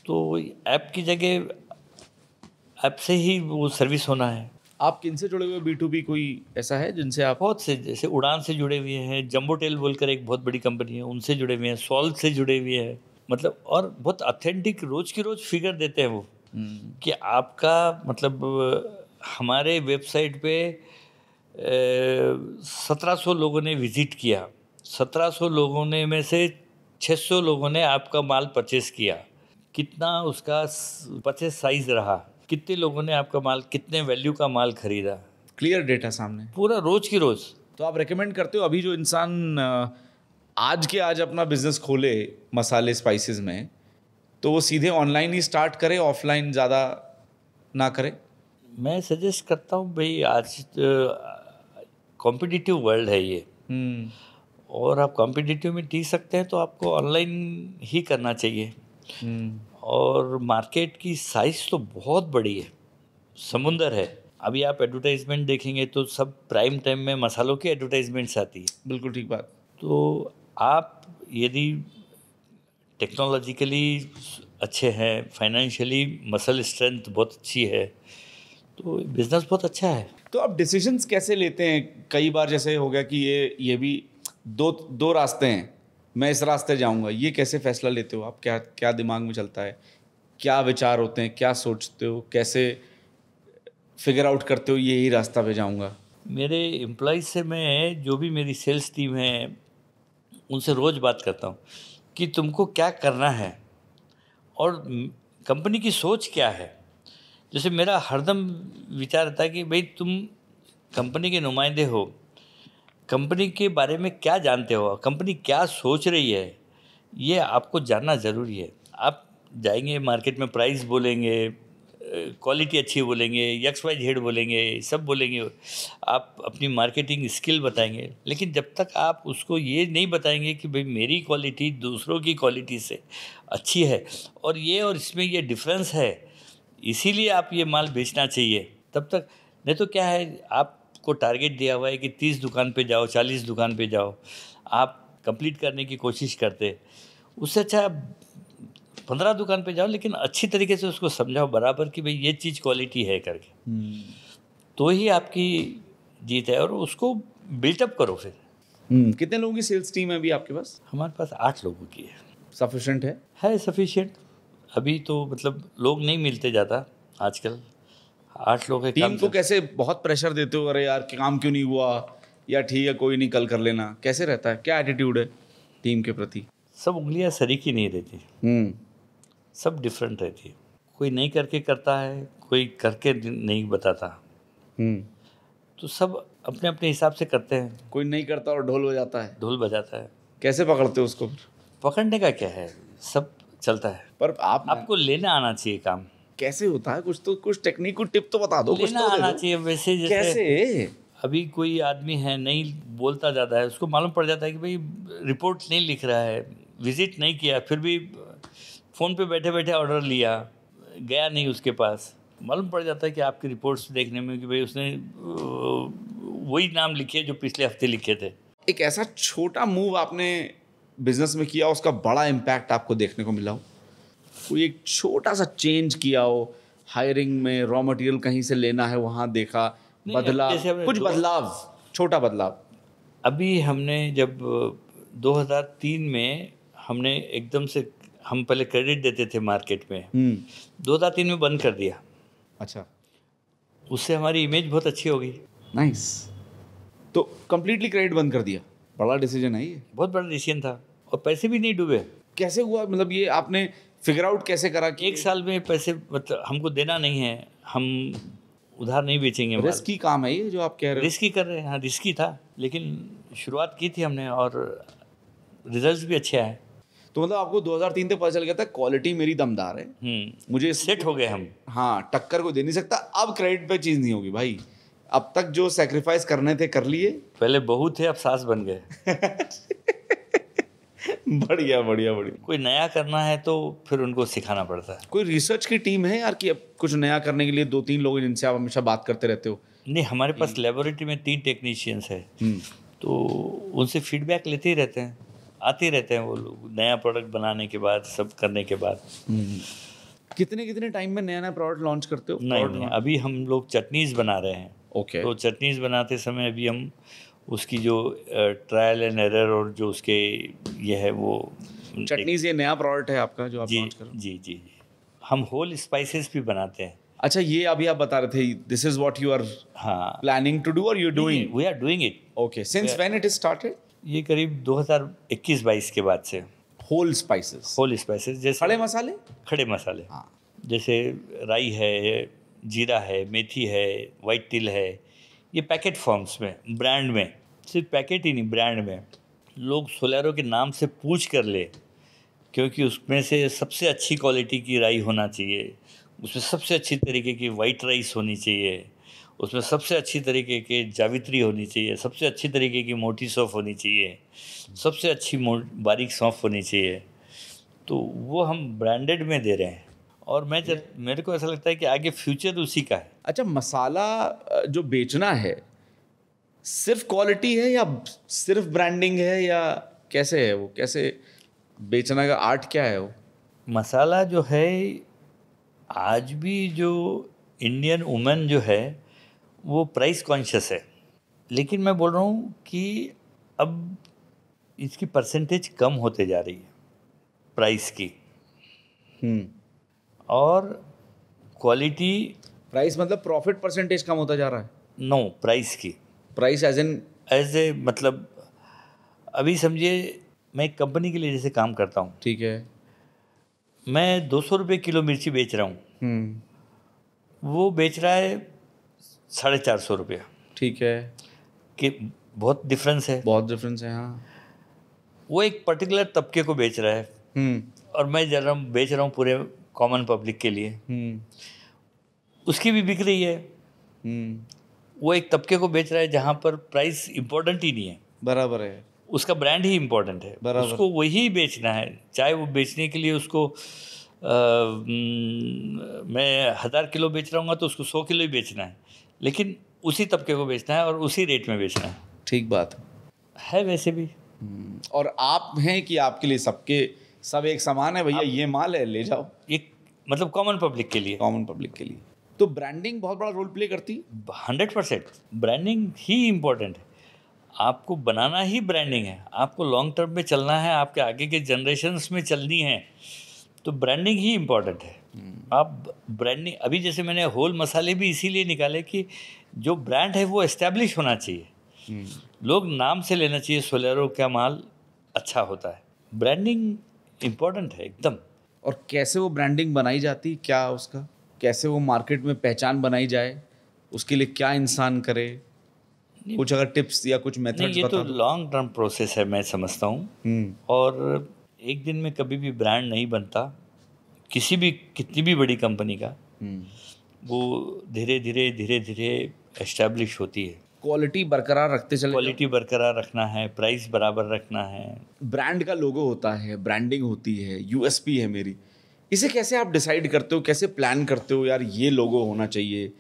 Speaker 2: तो ऐप की जगह ऐप से ही वो सर्विस होना है।
Speaker 1: आप किन से जुड़े हुए B2B कोई ऐसा है जिनसे आप?
Speaker 2: बहुत से, जैसे उड़ान से जुड़े हुए हैं, जम्बोटेल बोलकर एक बहुत बड़ी कंपनी है, उनसे जुड़े हुए हैं, सॉल्व से जुड़े हुए हैं, मतलब और बहुत ऑथेंटिक रोज की रोज फिगर देते हैं वो कि आपका मतलब हमारे वेबसाइट पे 1700 लोगों ने विजिट किया, 1700 लोगों ने में से 600 लोगों ने आपका माल परचेस किया, कितना उसका परचेस साइज रहा, कितने लोगों ने आपका माल, कितने वैल्यू का माल खरीदा,
Speaker 1: क्लियर डेटा सामने,
Speaker 2: पूरा रोज की रोज।
Speaker 1: तो आप रेकमेंड करते हो अभी जो इंसान आज के आज अपना बिजनेस खोले मसाले स्पाइसेस में, तो वो सीधे ऑनलाइन ही स्टार्ट करे, ऑफलाइन ज़्यादा ना करे?
Speaker 2: मैं सजेस्ट करता हूँ भाई, आज कॉम्पिटिटिव वर्ल्ड है ये, और आप कॉम्पिटिटिव में टीक सकते हैं तो आपको ऑनलाइन ही करना चाहिए। और मार्केट की साइज तो बहुत बड़ी है, समुंदर है। अभी आप एडवर्टाइजमेंट देखेंगे तो सब प्राइम टाइम में मसालों की एडवर्टाइजमेंट्स आती है।
Speaker 1: बिल्कुल ठीक बात।
Speaker 2: तो आप यदि टेक्नोलॉजिकली अच्छे हैं, फाइनेंशियली मसल स्ट्रेंथ बहुत अच्छी है, तो बिजनेस बहुत अच्छा है।
Speaker 1: तो आप डिसीजंस कैसे लेते हैं? कई बार जैसे हो गया कि ये भी दो रास्ते हैं, मैं इस रास्ते जाऊंगा, ये कैसे फैसला लेते हो आप? क्या क्या दिमाग में चलता है? क्या विचार होते हैं? क्या सोचते हो? कैसे फिगर आउट करते हो यही रास्ता पे जाऊंगा?
Speaker 2: मेरे एम्प्लॉइज से मैं, जो भी मेरी सेल्स टीम है, उनसे रोज़ बात करता हूँ कि तुमको क्या करना है और कंपनी की सोच क्या है। जैसे मेरा हरदम विचार रहता है कि भाई तुम कंपनी के नुमाइंदे हो, कंपनी के बारे में क्या जानते हो, कंपनी क्या सोच रही है, ये आपको जानना ज़रूरी है। आप जाएंगे मार्केट में, प्राइस बोलेंगे, क्वालिटी अच्छी बोलेंगे, XYZ बोलेंगे, सब बोलेंगे, आप अपनी मार्केटिंग स्किल बताएंगे, लेकिन जब तक आप उसको ये नहीं बताएंगे कि भाई मेरी क्वालिटी दूसरों की क्वालिटी से अच्छी है और इसमें ये डिफरेंस है, इसीलिए आप ये माल बेचना चाहिए, तब तक। नहीं तो क्या है, आपको टारगेट दिया हुआ है कि 30 दुकान पे जाओ, 40 दुकान पे जाओ, आप कंप्लीट करने की कोशिश करते, उससे अच्छा 15 दुकान पे जाओ, लेकिन अच्छी तरीके से उसको समझाओ बराबर कि भाई ये चीज़ क्वालिटी है करके, तो ही आपकी जीत है। और उसको बिल्टअप करो फिर।
Speaker 1: कितने लोगों की सेल्स टीम है अभी आपके पास?
Speaker 2: हमारे पास 8 लोगों की है।
Speaker 1: सफिशिएंट है?
Speaker 2: है सफिशिएंट। अभी तो मतलब लोग नहीं मिलते ज़्यादा आजकल, 8 लोग है।
Speaker 1: टीम को कैसे बहुत प्रेशर देते हो, अरे यार काम क्यों नहीं हुआ, या ठीक है कोई नहीं कल कर लेना, कैसे रहता है? क्या एटीट्यूड है टीम के प्रति?
Speaker 2: सब उंगलियां सरीखी नहीं रहती, सब डिफरेंट रहती है। कोई नहीं करके करता है, कोई करके नहीं बताता, तो सब अपने अपने हिसाब से करते हैं।
Speaker 1: कोई नहीं करता और ढोल बजाता है,
Speaker 2: ढोल बजाता है।
Speaker 1: कैसे पकड़ते हो उसको?
Speaker 2: पकड़ने का क्या है, सब चलता है,
Speaker 1: पर
Speaker 2: आपको लेना आना चाहिए काम।
Speaker 1: कैसे होता है? कुछ टेक्निक, कुछ टिप तो बता दो।
Speaker 2: लेना
Speaker 1: कुछ तो
Speaker 2: आना चाहिए। वैसे जैसे
Speaker 1: कैसे?
Speaker 2: अभी कोई आदमी है नहीं बोलता ज़्यादा है, उसको मालूम पड़ जाता है कि भाई रिपोर्ट नहीं लिख रहा है, विजिट नहीं किया, फिर भी फ़ोन पे बैठे बैठे ऑर्डर लिया, गया नहीं उसके पास, मालूम पड़ जाता है कि आपकी रिपोर्ट्स देखने में कि भाई उसने वही नाम लिखे जो पिछले हफ्ते लिखे थे।
Speaker 1: एक ऐसा छोटा मूव आपने बिजनेस में किया, उसका बड़ा इम्पैक्ट आपको देखने को मिला हो? कोई एक छोटा सा चेंज किया हो, हायरिंग में, रॉ मटेरियल कहीं से लेना है वहाँ देखा, बदलाव, कुछ बदलाव, छोटा बदलाव?
Speaker 2: अभी हमने जब 2003 में हमने एकदम से, हम पहले क्रेडिट देते थे मार्केट में, 2003 में बंद कर दिया।
Speaker 1: अच्छा।
Speaker 2: उससे हमारी इमेज बहुत अच्छी हो गई।
Speaker 1: नाइस। तो कंप्लीटली क्रेडिट बंद कर दिया? बड़ा डिसीजन है ये।
Speaker 2: बहुत बड़ा डिसीजन था, और पैसे भी नहीं डूबे।
Speaker 1: कैसे हुआ? मतलब ये आपने फिगर आउट कैसे करा कि
Speaker 2: 1 साल में पैसे, मतलब हमको देना नहीं है, हम उधार नहीं बेचेंगे।
Speaker 1: रिस्की काम है ये जो आप कह रहे हो?
Speaker 2: रिस्की कर रहे हैं, हाँ रिस्की था, लेकिन शुरुआत की थी हमने और रिजल्ट्स भी अच्छे आए।
Speaker 1: तो मतलब आपको 2003 तक पता चल गया था क्वालिटी मेरी दमदार है, मुझे
Speaker 2: सेट हो गए हम।
Speaker 1: हाँ, टक्कर को दे नहीं सकता, अब क्रेडिट पे चीज़ नहीं होगी भाई, अब तक जो सेक्रीफाइस करने थे कर लिए।
Speaker 2: पहले बहू थे, अब सास बन गए।
Speaker 1: बढ़िया बढ़िया बढ़िया।
Speaker 2: कोई नया करना है तो फिर उनको सिखाना पड़ता है।
Speaker 1: कोई रिसर्च की टीम है यार कि अब कुछ नया करने के लिए 2-3 लोग जिनसे आप हमेशा बात करते रहते हो?
Speaker 2: नहीं, हमारे पास लेबोरेटरी में 3 टेक्नीशियंस है, तो उनसे फीडबैक लेते ही रहते हैं। आते रहते हैं वो लोग नया प्रोडक्ट बनाने के बाद, सब करने के बाद।
Speaker 1: कितने कितने टाइम में नया नया प्रोडक्ट लॉन्च करते हो?
Speaker 2: नहीं, अभी हम लोग चटनीज बना रहे हैं।
Speaker 1: ओके।
Speaker 2: तो चटनीज बनाते समय अभी हम उसकी जो ट्रायल एंड एरर और जो उसके ये है वो
Speaker 1: चटनीज ये नया प्रोडक्ट है आपका जो आप
Speaker 2: जी
Speaker 1: लॉन्च कर रहे हो?
Speaker 2: जी जी। हम होल स्पाइसेस भी बनाते हैं।
Speaker 1: अच्छा, ये अभी आप बता रहे थे, this is what you are
Speaker 2: हाँ,
Speaker 1: प्लानिंग टू डू और you doing?
Speaker 2: We are doing it.
Speaker 1: Okay, since when it is started?
Speaker 2: ये करीब 2021-22 के बाद से।
Speaker 1: होल स्पाइसेस,
Speaker 2: होल स्पाइसेस जैसे
Speaker 1: खड़े मसाले?
Speaker 2: खड़े मसाले,
Speaker 1: हाँ।
Speaker 2: जैसे राई है, जीरा है, मेथी है, वाइट तिल है, ये पैकेट फॉर्म्स में, ब्रांड में, सिर्फ पैकेट ही नहीं, ब्रांड में लोग सोलेरो के नाम से पूछ कर ले, क्योंकि उसमें से सबसे अच्छी क्वालिटी की राई होना चाहिए, उसमें सबसे अच्छी तरीके की वाइट राइस होनी चाहिए, उसमें सबसे अच्छी तरीके के जावित्री होनी चाहिए, सबसे अच्छी तरीके की मोटी सौंफ होनी चाहिए, सबसे अच्छी बारीक सौंफ होनी चाहिए। तो वो हम ब्रांडेड में दे रहे हैं, और मेरे को ऐसा लगता है कि आगे फ्यूचर उसी का है।
Speaker 1: अच्छा, मसाला जो बेचना है सिर्फ क्वालिटी है या सिर्फ ब्रांडिंग है, या कैसे है वो? कैसे बेचना का आर्ट क्या है वो?
Speaker 2: मसाला जो है, आज भी जो इंडियन वुमेन जो है वो प्राइस कॉन्शियस है, लेकिन मैं बोल रहा हूँ कि अब इसकी परसेंटेज कम होते जा रही है प्राइस की। और क्वालिटी,
Speaker 1: प्राइस मतलब प्रॉफिट परसेंटेज कम होता जा रहा है?
Speaker 2: नो, प्राइस की।
Speaker 1: प्राइस एज ए
Speaker 2: मतलब अभी समझिए, मैं एक कंपनी के लिए जैसे काम करता हूँ,
Speaker 1: ठीक है,
Speaker 2: मैं 200 रुपये किलो मिर्ची बेच रहा हूँ, वो बेच रहा है 450 रुपया।
Speaker 1: ठीक है,
Speaker 2: कि बहुत डिफरेंस है,
Speaker 1: बहुत डिफरेंस है। हाँ,
Speaker 2: वो एक पर्टिकुलर तबके को बेच रहा है, और मैं बेच रहा हूँ पूरे कॉमन पब्लिक के लिए। उसकी भी बिक रही है। वो एक तबके को बेच रहा है जहाँ पर प्राइस इम्पोर्टेंट ही नहीं है।
Speaker 1: बराबर है,
Speaker 2: उसका ब्रांड ही इम्पोर्टेंट है, उसको वही बेचना है, चाहे वो बेचने के लिए उसको मैं 1000 किलो बेच रहा हूँ तो उसको 100 किलो ही बेचना है, लेकिन उसी तबके को बेचना है और उसी रेट में बेचना है।
Speaker 1: ठीक बात
Speaker 2: है वैसे भी।
Speaker 1: और आप हैं कि आपके लिए सब एक समान है, भैया ये माल है ले जाओ,
Speaker 2: एक मतलब कॉमन पब्लिक के लिए,
Speaker 1: कॉमन पब्लिक के लिए। तो ब्रांडिंग बहुत बड़ा रोल प्ले करती है।
Speaker 2: 100% ब्रांडिंग ही इम्पोर्टेंट है। आपको बनाना ही ब्रांडिंग है, आपको लॉन्ग टर्म में चलना है, आपके आगे के जनरेशन्स में चलनी है, तो ब्रांडिंग ही इम्पोर्टेंट है। आप ब्रांडिंग, अभी जैसे मैंने होल मसाले भी इसीलिए निकाले कि जो ब्रांड है वो एस्टेब्लिश होना चाहिए, लोग नाम से लेना चाहिए सोलेरो का माल अच्छा होता है। ब्रांडिंग इम्पोर्टेंट है एकदम।
Speaker 1: और कैसे वो ब्रांडिंग बनाई जाती, क्या उसका कैसे वो मार्केट में पहचान बनाई जाए, उसके लिए क्या इंसान करे, कुछ अगर टिप्स या कुछ मेथड्स
Speaker 2: ये तो लॉन्ग टर्म प्रोसेस है, मैं समझता हूँ। और एक दिन में कभी भी ब्रांड नहीं बनता, कितनी भी बड़ी कंपनी का। वो धीरे धीरे एस्टैब्लिश होती है।
Speaker 1: क्वालिटी बरकरार रखते चले,
Speaker 2: क्वालिटी बरकरार रखना है, प्राइस बराबर रखना है।
Speaker 1: ब्रांड का लोगो होता है, ब्रांडिंग होती है, यूएसपी है मेरी। इसे कैसे आप डिसाइड करते हो, कैसे प्लान करते हो, यार ये लोगो होना चाहिए,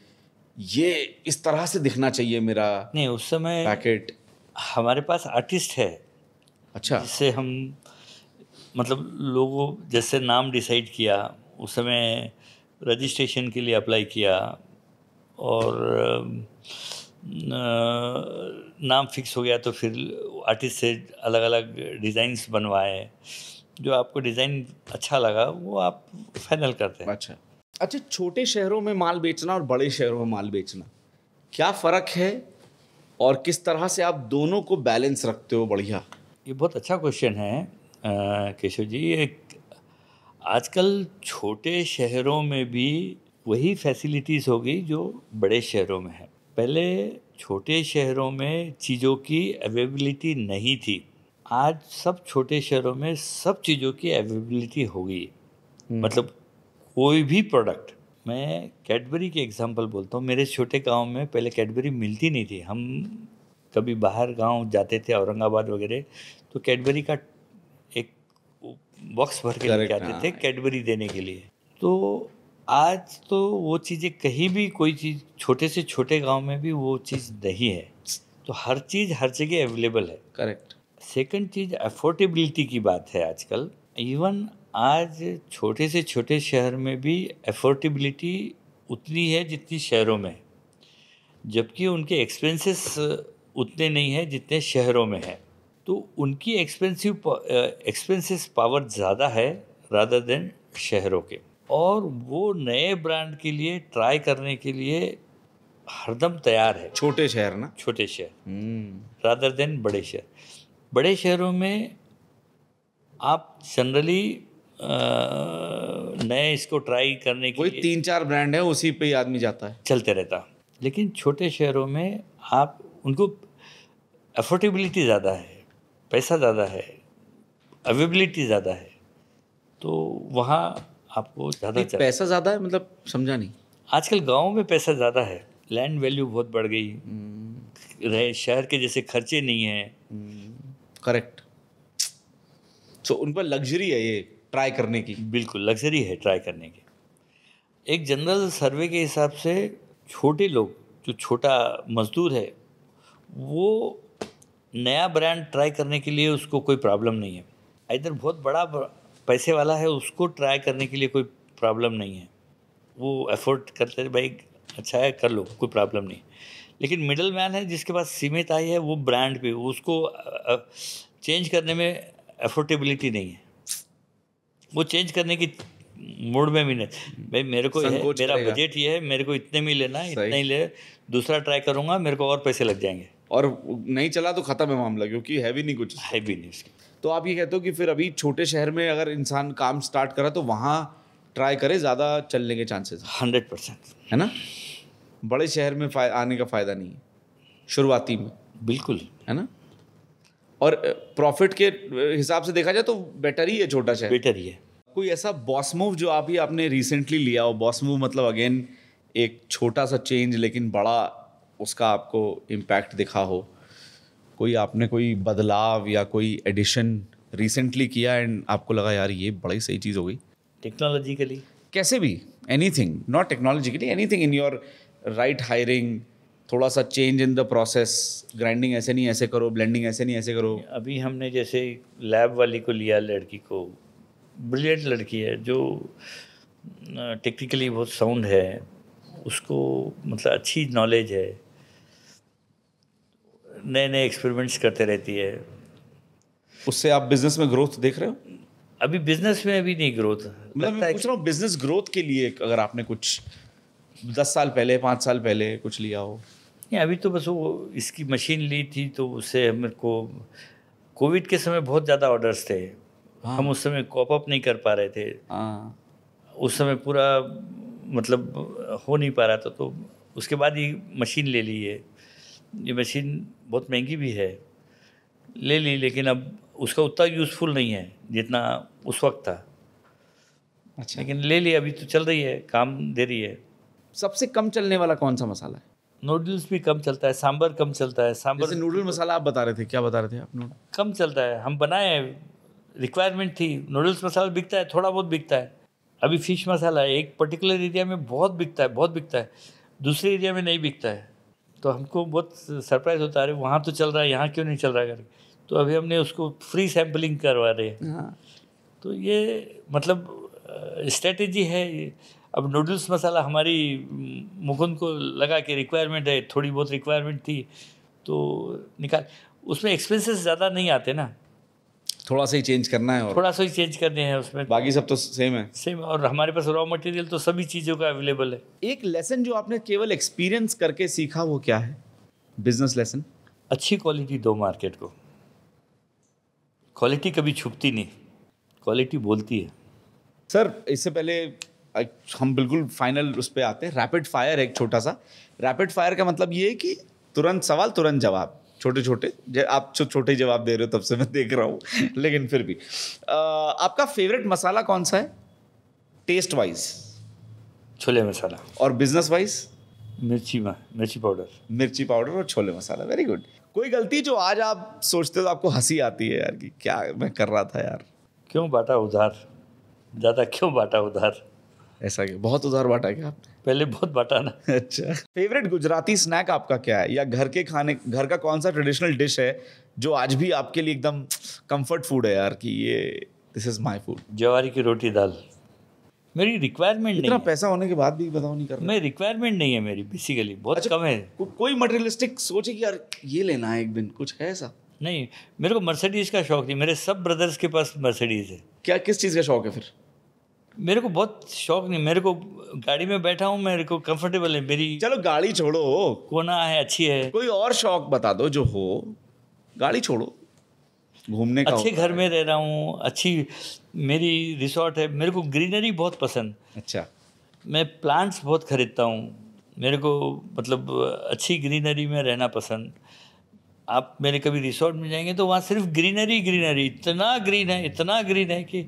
Speaker 1: ये इस तरह से दिखना चाहिए मेरा?
Speaker 2: नहीं, उस समय
Speaker 1: पैकेट
Speaker 2: हमारे पास आर्टिस्ट है।
Speaker 1: अच्छा,
Speaker 2: जिससे हम मतलब लोगों जैसे नाम डिसाइड किया, उस समय रजिस्ट्रेशन के लिए अप्लाई किया, और नाम फिक्स हो गया तो फिर आर्टिस्ट से अलग अलग डिज़ाइंस बनवाए। जो आपको डिज़ाइन अच्छा लगा वो आप फाइनल करते हैं।
Speaker 1: अच्छा, छोटे शहरों में माल बेचना और बड़े शहरों में माल बेचना, क्या फ़र्क है और किस तरह से आप दोनों को बैलेंस रखते हो? बढ़िया,
Speaker 2: ये बहुत अच्छा क्वेश्चन है केशव जी। आजकल छोटे शहरों में भी वही फैसिलिटीज़ हो गई जो बड़े शहरों में है। पहले छोटे शहरों में चीज़ों की अवेलेबिलिटी नहीं थी, आज सब छोटे शहरों में सब चीज़ों की अवेलेबिलिटी हो गई। मतलब कोई भी प्रोडक्ट, मैं कैडबरी के एग्जांपल बोलता हूँ। मेरे छोटे गांव में पहले कैडबरी मिलती नहीं थी। हम कभी बाहर गांव जाते थे, औरंगाबाद वगैरह, तो कैडबरी का एक बॉक्स भर के लेके आते थे कैडबरी देने के लिए। तो आज तो वो चीज़ें कहीं भी, कोई चीज़ छोटे से छोटे गांव में भी वो चीज़ नहीं है। तो हर चीज़ हर जगह अवेलेबल है।
Speaker 1: करेक्ट।
Speaker 2: सेकंड चीज़ अफोर्डेबिलिटी की बात है आजकल। इवन आज छोटे से छोटे शहर में भी अफोर्डेबिलिटी उतनी है जितनी शहरों में, जबकि उनके एक्सपेंसेस उतने नहीं हैं जितने शहरों में है। तो उनकी एक्सपेंसेस पावर ज़्यादा है रादर देन शहरों के, और वो नए ब्रांड के लिए ट्राई करने के लिए हरदम तैयार है।
Speaker 1: छोटे शहर ना,
Speaker 2: छोटे शहर रादर देन बड़े शहर। बड़े शहरों में आप जनरली नए इसको ट्राई करने के
Speaker 1: कोई
Speaker 2: लिए
Speaker 1: 3-4 ब्रांड है, उसी पे ही आदमी जाता है।
Speaker 2: चलते रहता। लेकिन छोटे शहरों में आप उनको अफोर्डेबिलिटी ज़्यादा है, पैसा ज़्यादा है, अवेलेबिलिटी ज़्यादा है, तो वहाँ आपको ज़्यादा
Speaker 1: पैसा ज़्यादा है मतलब समझा नहीं।
Speaker 2: आजकल गाँव में पैसा ज़्यादा है, लैंड वैल्यू बहुत बढ़ गई, रहे शहर के जैसे खर्चे नहीं हैं।
Speaker 1: करेक्ट। सो उन पर लग्जरी है ये ट्राई करने की।
Speaker 2: बिल्कुल लग्जरी है ट्राई करने की। एक जनरल सर्वे के हिसाब से छोटे लोग, जो छोटा मजदूर है, वो नया ब्रांड ट्राई करने के लिए उसको कोई प्रॉब्लम नहीं है। इधर बहुत बड़ा पैसे वाला है, उसको ट्राई करने के लिए कोई प्रॉब्लम नहीं है, वो अफोर्ड करते हैं, भाई अच्छा है कर लो, कोई प्रॉब्लम नहीं। लेकिन मिडल मैन है जिसके पास सीमित आय है, वो ब्रांड पे उसको चेंज करने में अफोर्डेबिलिटी नहीं है, वो चेंज करने की मूड में भी नहीं। भाई मेरे को है, मेरा बजट ये है, मेरे को इतने में लेना है, इतना ही ले, दूसरा ट्राई करूँगा, मेरे को और पैसे लग जाएंगे,
Speaker 1: और नहीं चला तो खत्म है मामला, क्योंकि है भी नहीं कुछ,
Speaker 2: है भी नहीं उसकी।
Speaker 1: तो आप ये कहते हो कि फिर अभी छोटे शहर में अगर इंसान काम स्टार्ट करा तो वहाँ ट्राई करे, ज़्यादा चलने के चांसेस
Speaker 2: 100%
Speaker 1: है ना। बड़े शहर में आने का फ़ायदा नहीं है शुरुआती में।
Speaker 2: बिल्कुल
Speaker 1: है ना। और प्रॉफिट के हिसाब से देखा जाए तो बेटर ही है छोटा शहर,
Speaker 2: बेटर ही है।
Speaker 1: कोई ऐसा बॉस मूव जो आपने रिसेंटली लिया हो? बॉस मूव मतलब अगेन एक छोटा सा चेंज लेकिन बड़ा उसका आपको इम्पैक्ट दिखा हो, कोई आपने कोई बदलाव या कोई एडिशन रिसेंटली किया एंड आपको लगा यार ये बड़ी सही चीज़ हो गई?
Speaker 2: टेक्नोलॉजिकली
Speaker 1: कैसे भी, anything, not technologically, anything in your right hiring, थोड़ा सा change in the process, grinding ऐसे नहीं ऐसे करो, ब्लेंडिंग ऐसे नहीं ऐसे करो।
Speaker 2: अभी हमने जैसे लैब वाली को लिया, लड़की को, ब्रिलियंट लड़की है जो टेक्निकली बहुत साउंड है, उसको मतलब अच्छी नॉलेज है, नए नए एक्सपेरिमेंट्स करते रहती है।
Speaker 1: उससे आप बिजनेस में ग्रोथ देख रहे हो?
Speaker 2: अभी बिजनेस में अभी नहीं ग्रोथ,
Speaker 1: मतलब मैं पूछ रहा हूँ बिजनेस ग्रोथ के लिए अगर आपने कुछ 10 साल पहले, 5 साल पहले कुछ लिया हो।
Speaker 2: नहीं, अभी तो बस वो इसकी मशीन ली थी तो उससे मेरे को कोविड के समय बहुत ज़्यादा ऑर्डर्स थे।
Speaker 1: हाँ।
Speaker 2: हम उस समय कॉप अप नहीं कर पा रहे थे।
Speaker 1: हाँ।
Speaker 2: उस समय पूरा मतलब हो नहीं पा रहा था, तो उसके बाद ये मशीन ले ली है। ये मशीन बहुत महंगी भी है, ले ली, लेकिन अब उसका उतना यूज़फुल नहीं है जितना उस वक्त था।
Speaker 1: अच्छा।
Speaker 2: लेकिन ले ली, अभी तो चल रही है, काम दे रही है।
Speaker 1: सबसे कम चलने वाला कौन सा मसाला है?
Speaker 2: नूडल्स भी कम चलता है, सांभर कम चलता है। सांभर
Speaker 1: जैसे नूडल मसाला आप बता रहे थे, क्या बता रहे थे आप? नूडल
Speaker 2: कम चलता है, हम बनाए, रिक्वायरमेंट थी। नूडल्स मसाला बिकता है, थोड़ा बहुत बिकता है। अभी फिश मसाला है, एक पर्टिकुलर एरिया में बहुत बिकता है, बहुत बिकता है, दूसरे एरिया में नहीं बिकता है। तो हमको बहुत सरप्राइज होता है, अरे वहाँ तो चल रहा है, यहाँ क्यों नहीं चल रहा है करके। तो अभी हमने उसको फ्री सैम्पलिंग करवा रहे हैं।
Speaker 1: हाँ।
Speaker 2: तो ये मतलब स्ट्रेटेजी है। अब नूडल्स मसाला हमारी मुकुंद को लगा कि रिक्वायरमेंट है, थोड़ी बहुत रिक्वायरमेंट थी तो निकाल। उसमें एक्सपेंसेस ज़्यादा नहीं आते ना,
Speaker 1: थोड़ा सा ही चेंज करना है, और
Speaker 2: थोड़ा सा ही चेंज करने हैं उसमें,
Speaker 1: बाकी सब तो सेम है।
Speaker 2: सेम। और हमारे पास रॉ मटेरियल तो सभी चीज़ों का अवेलेबल है।
Speaker 1: एक लेसन जो आपने केवल एक्सपीरियंस करके सीखा वो क्या है? Business lesson.
Speaker 2: अच्छी क्वालिटी दो मार्केट को। क्वालिटी कभी छुपती नहीं, क्वालिटी बोलती है।
Speaker 1: सर इससे पहले हम बिल्कुल फाइनल उस पर आते हैं। रैपिड फायर एक छोटा सा। रैपिड फायर का मतलब ये है कि तुरंत सवाल तुरंत जवाब, छोटे छोटे। आप छोटे ही जवाब दे रहे हो तब से मैं देख रहा हूँ लेकिन फिर भी आपका फेवरेट मसाला कौन सा है टेस्ट वाइज?
Speaker 2: छोले मसाला।
Speaker 1: और बिजनेस वाइज?
Speaker 2: मिर्ची पाउडर।
Speaker 1: मिर्ची पाउडर और छोले मसाला। Very good. कोई गलती जो आज आप सोचते हो तो आपको हंसी आती है यार कि क्या मैं कर रहा था यार?
Speaker 2: क्यों बांटा उधार, ज़्यादा क्यों बांटा उधार?
Speaker 1: ऐसा क्या, बहुत उधार बांटा क्या आपने?
Speaker 2: पहले बहुत बांटा ना।
Speaker 1: अच्छा, फेवरेट गुजराती स्नैक आपका क्या है, या घर के खाने, घर का कौन सा ट्रेडिशनल डिश है जो आज भी आपके लिए एकदम कंफर्ट फूड है यार, कि ये दिस इज माय फूड?
Speaker 2: ज्वारी की रोटी दाल मेरी रिक्वायरमेंट नहीं
Speaker 1: इतना
Speaker 2: है।
Speaker 1: पैसा होने के बाद भी बताओ नहीं कर रहे?
Speaker 2: मैं रिक्वायरमेंट नहीं है मेरी, बेसिकली बहुत
Speaker 1: अच्छा,
Speaker 2: कम है।
Speaker 1: कोई मटेरियलिस्टिक सोचे कि यार ये लेना है एक दिन, कुछ है ऐसा?
Speaker 2: नहीं, मेरे को मर्सिडीज़ का शौक नहीं। मेरे सब ब्रदर्स के पास मर्सिडीज़ है।
Speaker 1: क्या, किस चीज़ का शौक है फिर?
Speaker 2: मेरे को बहुत शौक नहीं। मेरे को गाड़ी में बैठा हूँ, मेरे को कंफर्टेबल है। मेरी
Speaker 1: चलो गाड़ी छोड़ो,
Speaker 2: कोना है, अच्छी है।
Speaker 1: कोई और शौक बता दो जो हो। गाड़ी छोड़ो, घूमने का
Speaker 2: अच्छे
Speaker 1: होता
Speaker 2: घर
Speaker 1: है।
Speaker 2: में रह रहा हूँ, अच्छी मेरी रिसोर्ट है। मेरे को ग्रीनरी बहुत पसंद।
Speaker 1: अच्छा,
Speaker 2: मैं प्लांट्स बहुत खरीदता हूँ। मेरे को मतलब अच्छी ग्रीनरी में रहना पसंद। आप मेरे कभी रिसोर्ट में जाएंगे तो वहाँ सिर्फ ग्रीनरी ग्रीनरी, इतना ग्रीन है कि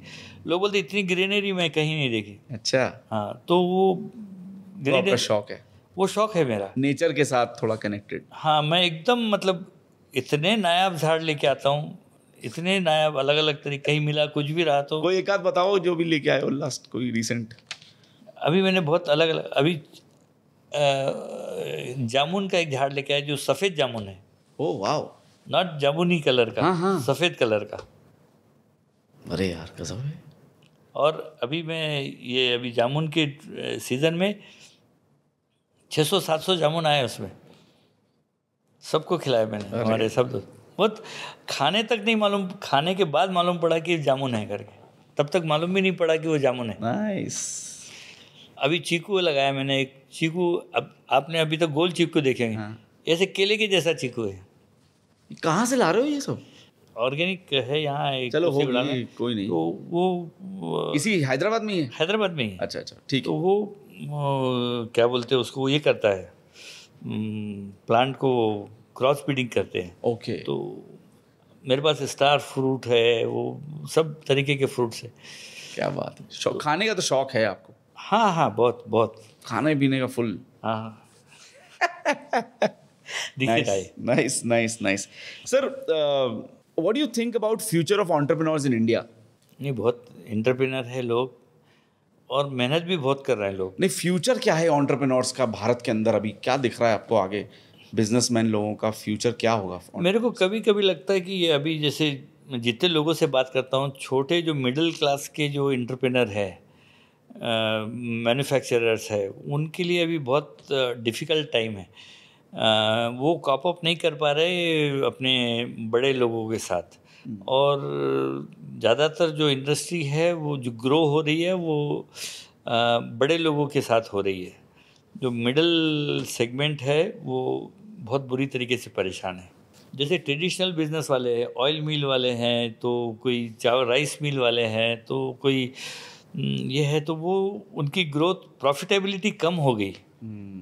Speaker 2: लोग बोलते इतनी ग्रीनरी मैं कहीं नहीं देखी।
Speaker 1: अच्छा,
Speaker 2: हाँ, तो वो
Speaker 1: तो आपका
Speaker 2: ग्रीनरी,
Speaker 1: शौक है
Speaker 2: वो शौक है मेरा।
Speaker 1: नेचर के साथ थोड़ा कनेक्टेड।
Speaker 2: हाँ, मैं एकदम मतलब इतने नायाब झाड़ लेके आता हूँ, इतने नायाब अलग अलग तरीके, कहीं मिला कुछ भी रहा तो।
Speaker 1: कोई एक आध बताओ जो भी लेके आए हो लास्ट, कोई रिसेंट।
Speaker 2: अभी मैंने बहुत अलग अलग, अभी जामुन का एक झाड़ लेके आया जो सफ़ेद जामुन है।
Speaker 1: ओह वाओ,
Speaker 2: नॉट जामुनी कलर का,
Speaker 1: हाँ, हाँ।
Speaker 2: सफ़ेद कलर का।
Speaker 1: अरे यार गजब है।
Speaker 2: और अभी मैं ये अभी जामुन के सीज़न में 600-700 जामुन आए उसमें, सबको खिलाया मैंने। हमारे सब दोस्त बहुत, खाने तक नहीं मालूम, खाने के बाद मालूम पड़ा कि जामुन है करके। तब तक मालूम भी नहीं पड़ा कि वो जामुन है।
Speaker 1: नाइस।
Speaker 2: अभी चीकू लगाया मैंने, एक चीकू। अब आपने अभी तक गोल चीकू देखेंगे,
Speaker 1: हाँ।
Speaker 2: ऐसे केले के जैसा चीकू है।
Speaker 1: कहाँ से ला रहे हो ये सब?
Speaker 2: ऑर्गेनिक है यहाँ एक।
Speaker 1: चलो
Speaker 2: कुर्सी
Speaker 1: हो
Speaker 2: बनाना।
Speaker 1: गई, कोई नहीं।
Speaker 2: तो वो
Speaker 1: इसी हैदराबाद में ही है?
Speaker 2: हैदराबाद में ही है।
Speaker 1: अच्छा अच्छा, ठीक
Speaker 2: तो
Speaker 1: है।
Speaker 2: वो क्या बोलते हैं उसको, ये करता है, प्लांट को क्रॉस ब्रीडिंग करते हैं।
Speaker 1: ओके,
Speaker 2: तो मेरे पास स्टार फ्रूट है, वो सब तरीके के फ्रूट्स है।
Speaker 1: क्या बात है। खाने का तो शौक है आपको?
Speaker 2: हाँ हाँ, बहुत बहुत।
Speaker 1: खाने पीने का फुल।
Speaker 2: हाँ दिक्कत आई।
Speaker 1: Nice nice nice. Sir, what do you think about future of entrepreneurs in India?
Speaker 2: नहीं, बहुत एंटरप्रेन्योर है लोग, और मेहनत भी बहुत कर रहे हैं लोग।
Speaker 1: नहीं, फ्यूचर क्या है एंटरप्रेन्योर्स का भारत के अंदर? अभी क्या दिख रहा है आपको आगे, बिजनेसमैन लोगों का फ्यूचर क्या होगा?
Speaker 2: मेरे को कभी कभी लगता है कि ये अभी जैसे मैं जितने लोगों से बात करता हूँ, छोटे जो मिडिल क्लास के जो एंटरप्रेन्योर है, मैन्युफैक्चरर्स है, उनके लिए अभी बहुत डिफ़िकल्ट टाइम है। वो कॉप अप नहीं कर पा रहे अपने बड़े लोगों के साथ। और ज़्यादातर जो इंडस्ट्री है वो जो ग्रो हो रही है वो बड़े लोगों के साथ हो रही है। जो मिडिल सेगमेंट है वो बहुत बुरी तरीके से परेशान है। जैसे ट्रेडिशनल बिजनेस वाले हैं, ऑयल मिल वाले हैं, तो कोई चावल राइस मिल वाले हैं, तो कोई ये है, तो वो उनकी ग्रोथ, प्रॉफिटेबिलिटी कम हो गई।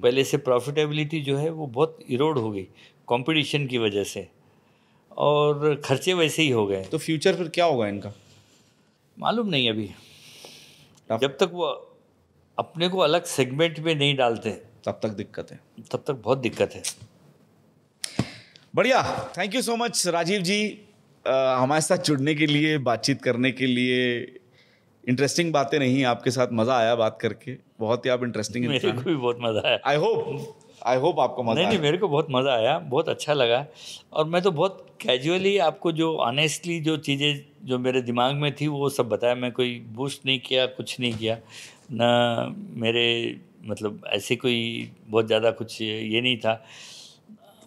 Speaker 2: पहले से प्रॉफिटेबिलिटी जो है वो बहुत इरोड हो गई कंपटीशन की वजह से, और खर्चे वैसे ही हो गए।
Speaker 1: तो फ्यूचर फिर क्या होगा इनका?
Speaker 2: मालूम नहीं अभी। जब तक वो अपने को अलग सेगमेंट में नहीं डालते
Speaker 1: तब तक दिक्कत है।
Speaker 2: तब तक बहुत दिक्कत है।
Speaker 1: बढ़िया, thank you so much Rajeev ji, हमारे साथ जुड़ने के लिए, बातचीत करने के लिए। इंटरेस्टिंग बातें रही आपके साथ, मज़ा आया बात करके, बहुत ही आप इंटरेस्टिंग।
Speaker 2: मेरे को भी बहुत मज़ा आया।
Speaker 1: आई होप आपको मज़ा आया।
Speaker 2: नहीं, मेरे को बहुत मज़ा आया, बहुत अच्छा लगा। और मैं तो बहुत कैजुअली आपको जो ऑनेस्टली जो चीज़ें जो मेरे दिमाग में थी वो सब बताया। मैं कोई बूस्ट नहीं किया, कुछ नहीं किया ना, मेरे मतलब ऐसे कोई बहुत ज़्यादा कुछ ये नहीं था।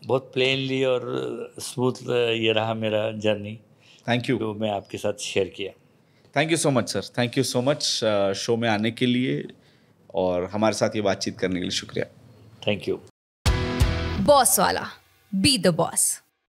Speaker 2: बहुत प्लेनली और स्मूथ ये रहा मेरा जर्नी।
Speaker 1: Thank you.
Speaker 2: जो मैं आपके साथ शेयर किया।
Speaker 1: Thank you so much sir, thank you so much show में आने के लिए और हमारे साथ ये बातचीत करने के लिए शुक्रिया।
Speaker 2: Thank you.
Speaker 3: बॉस वाला, बी द बॉस।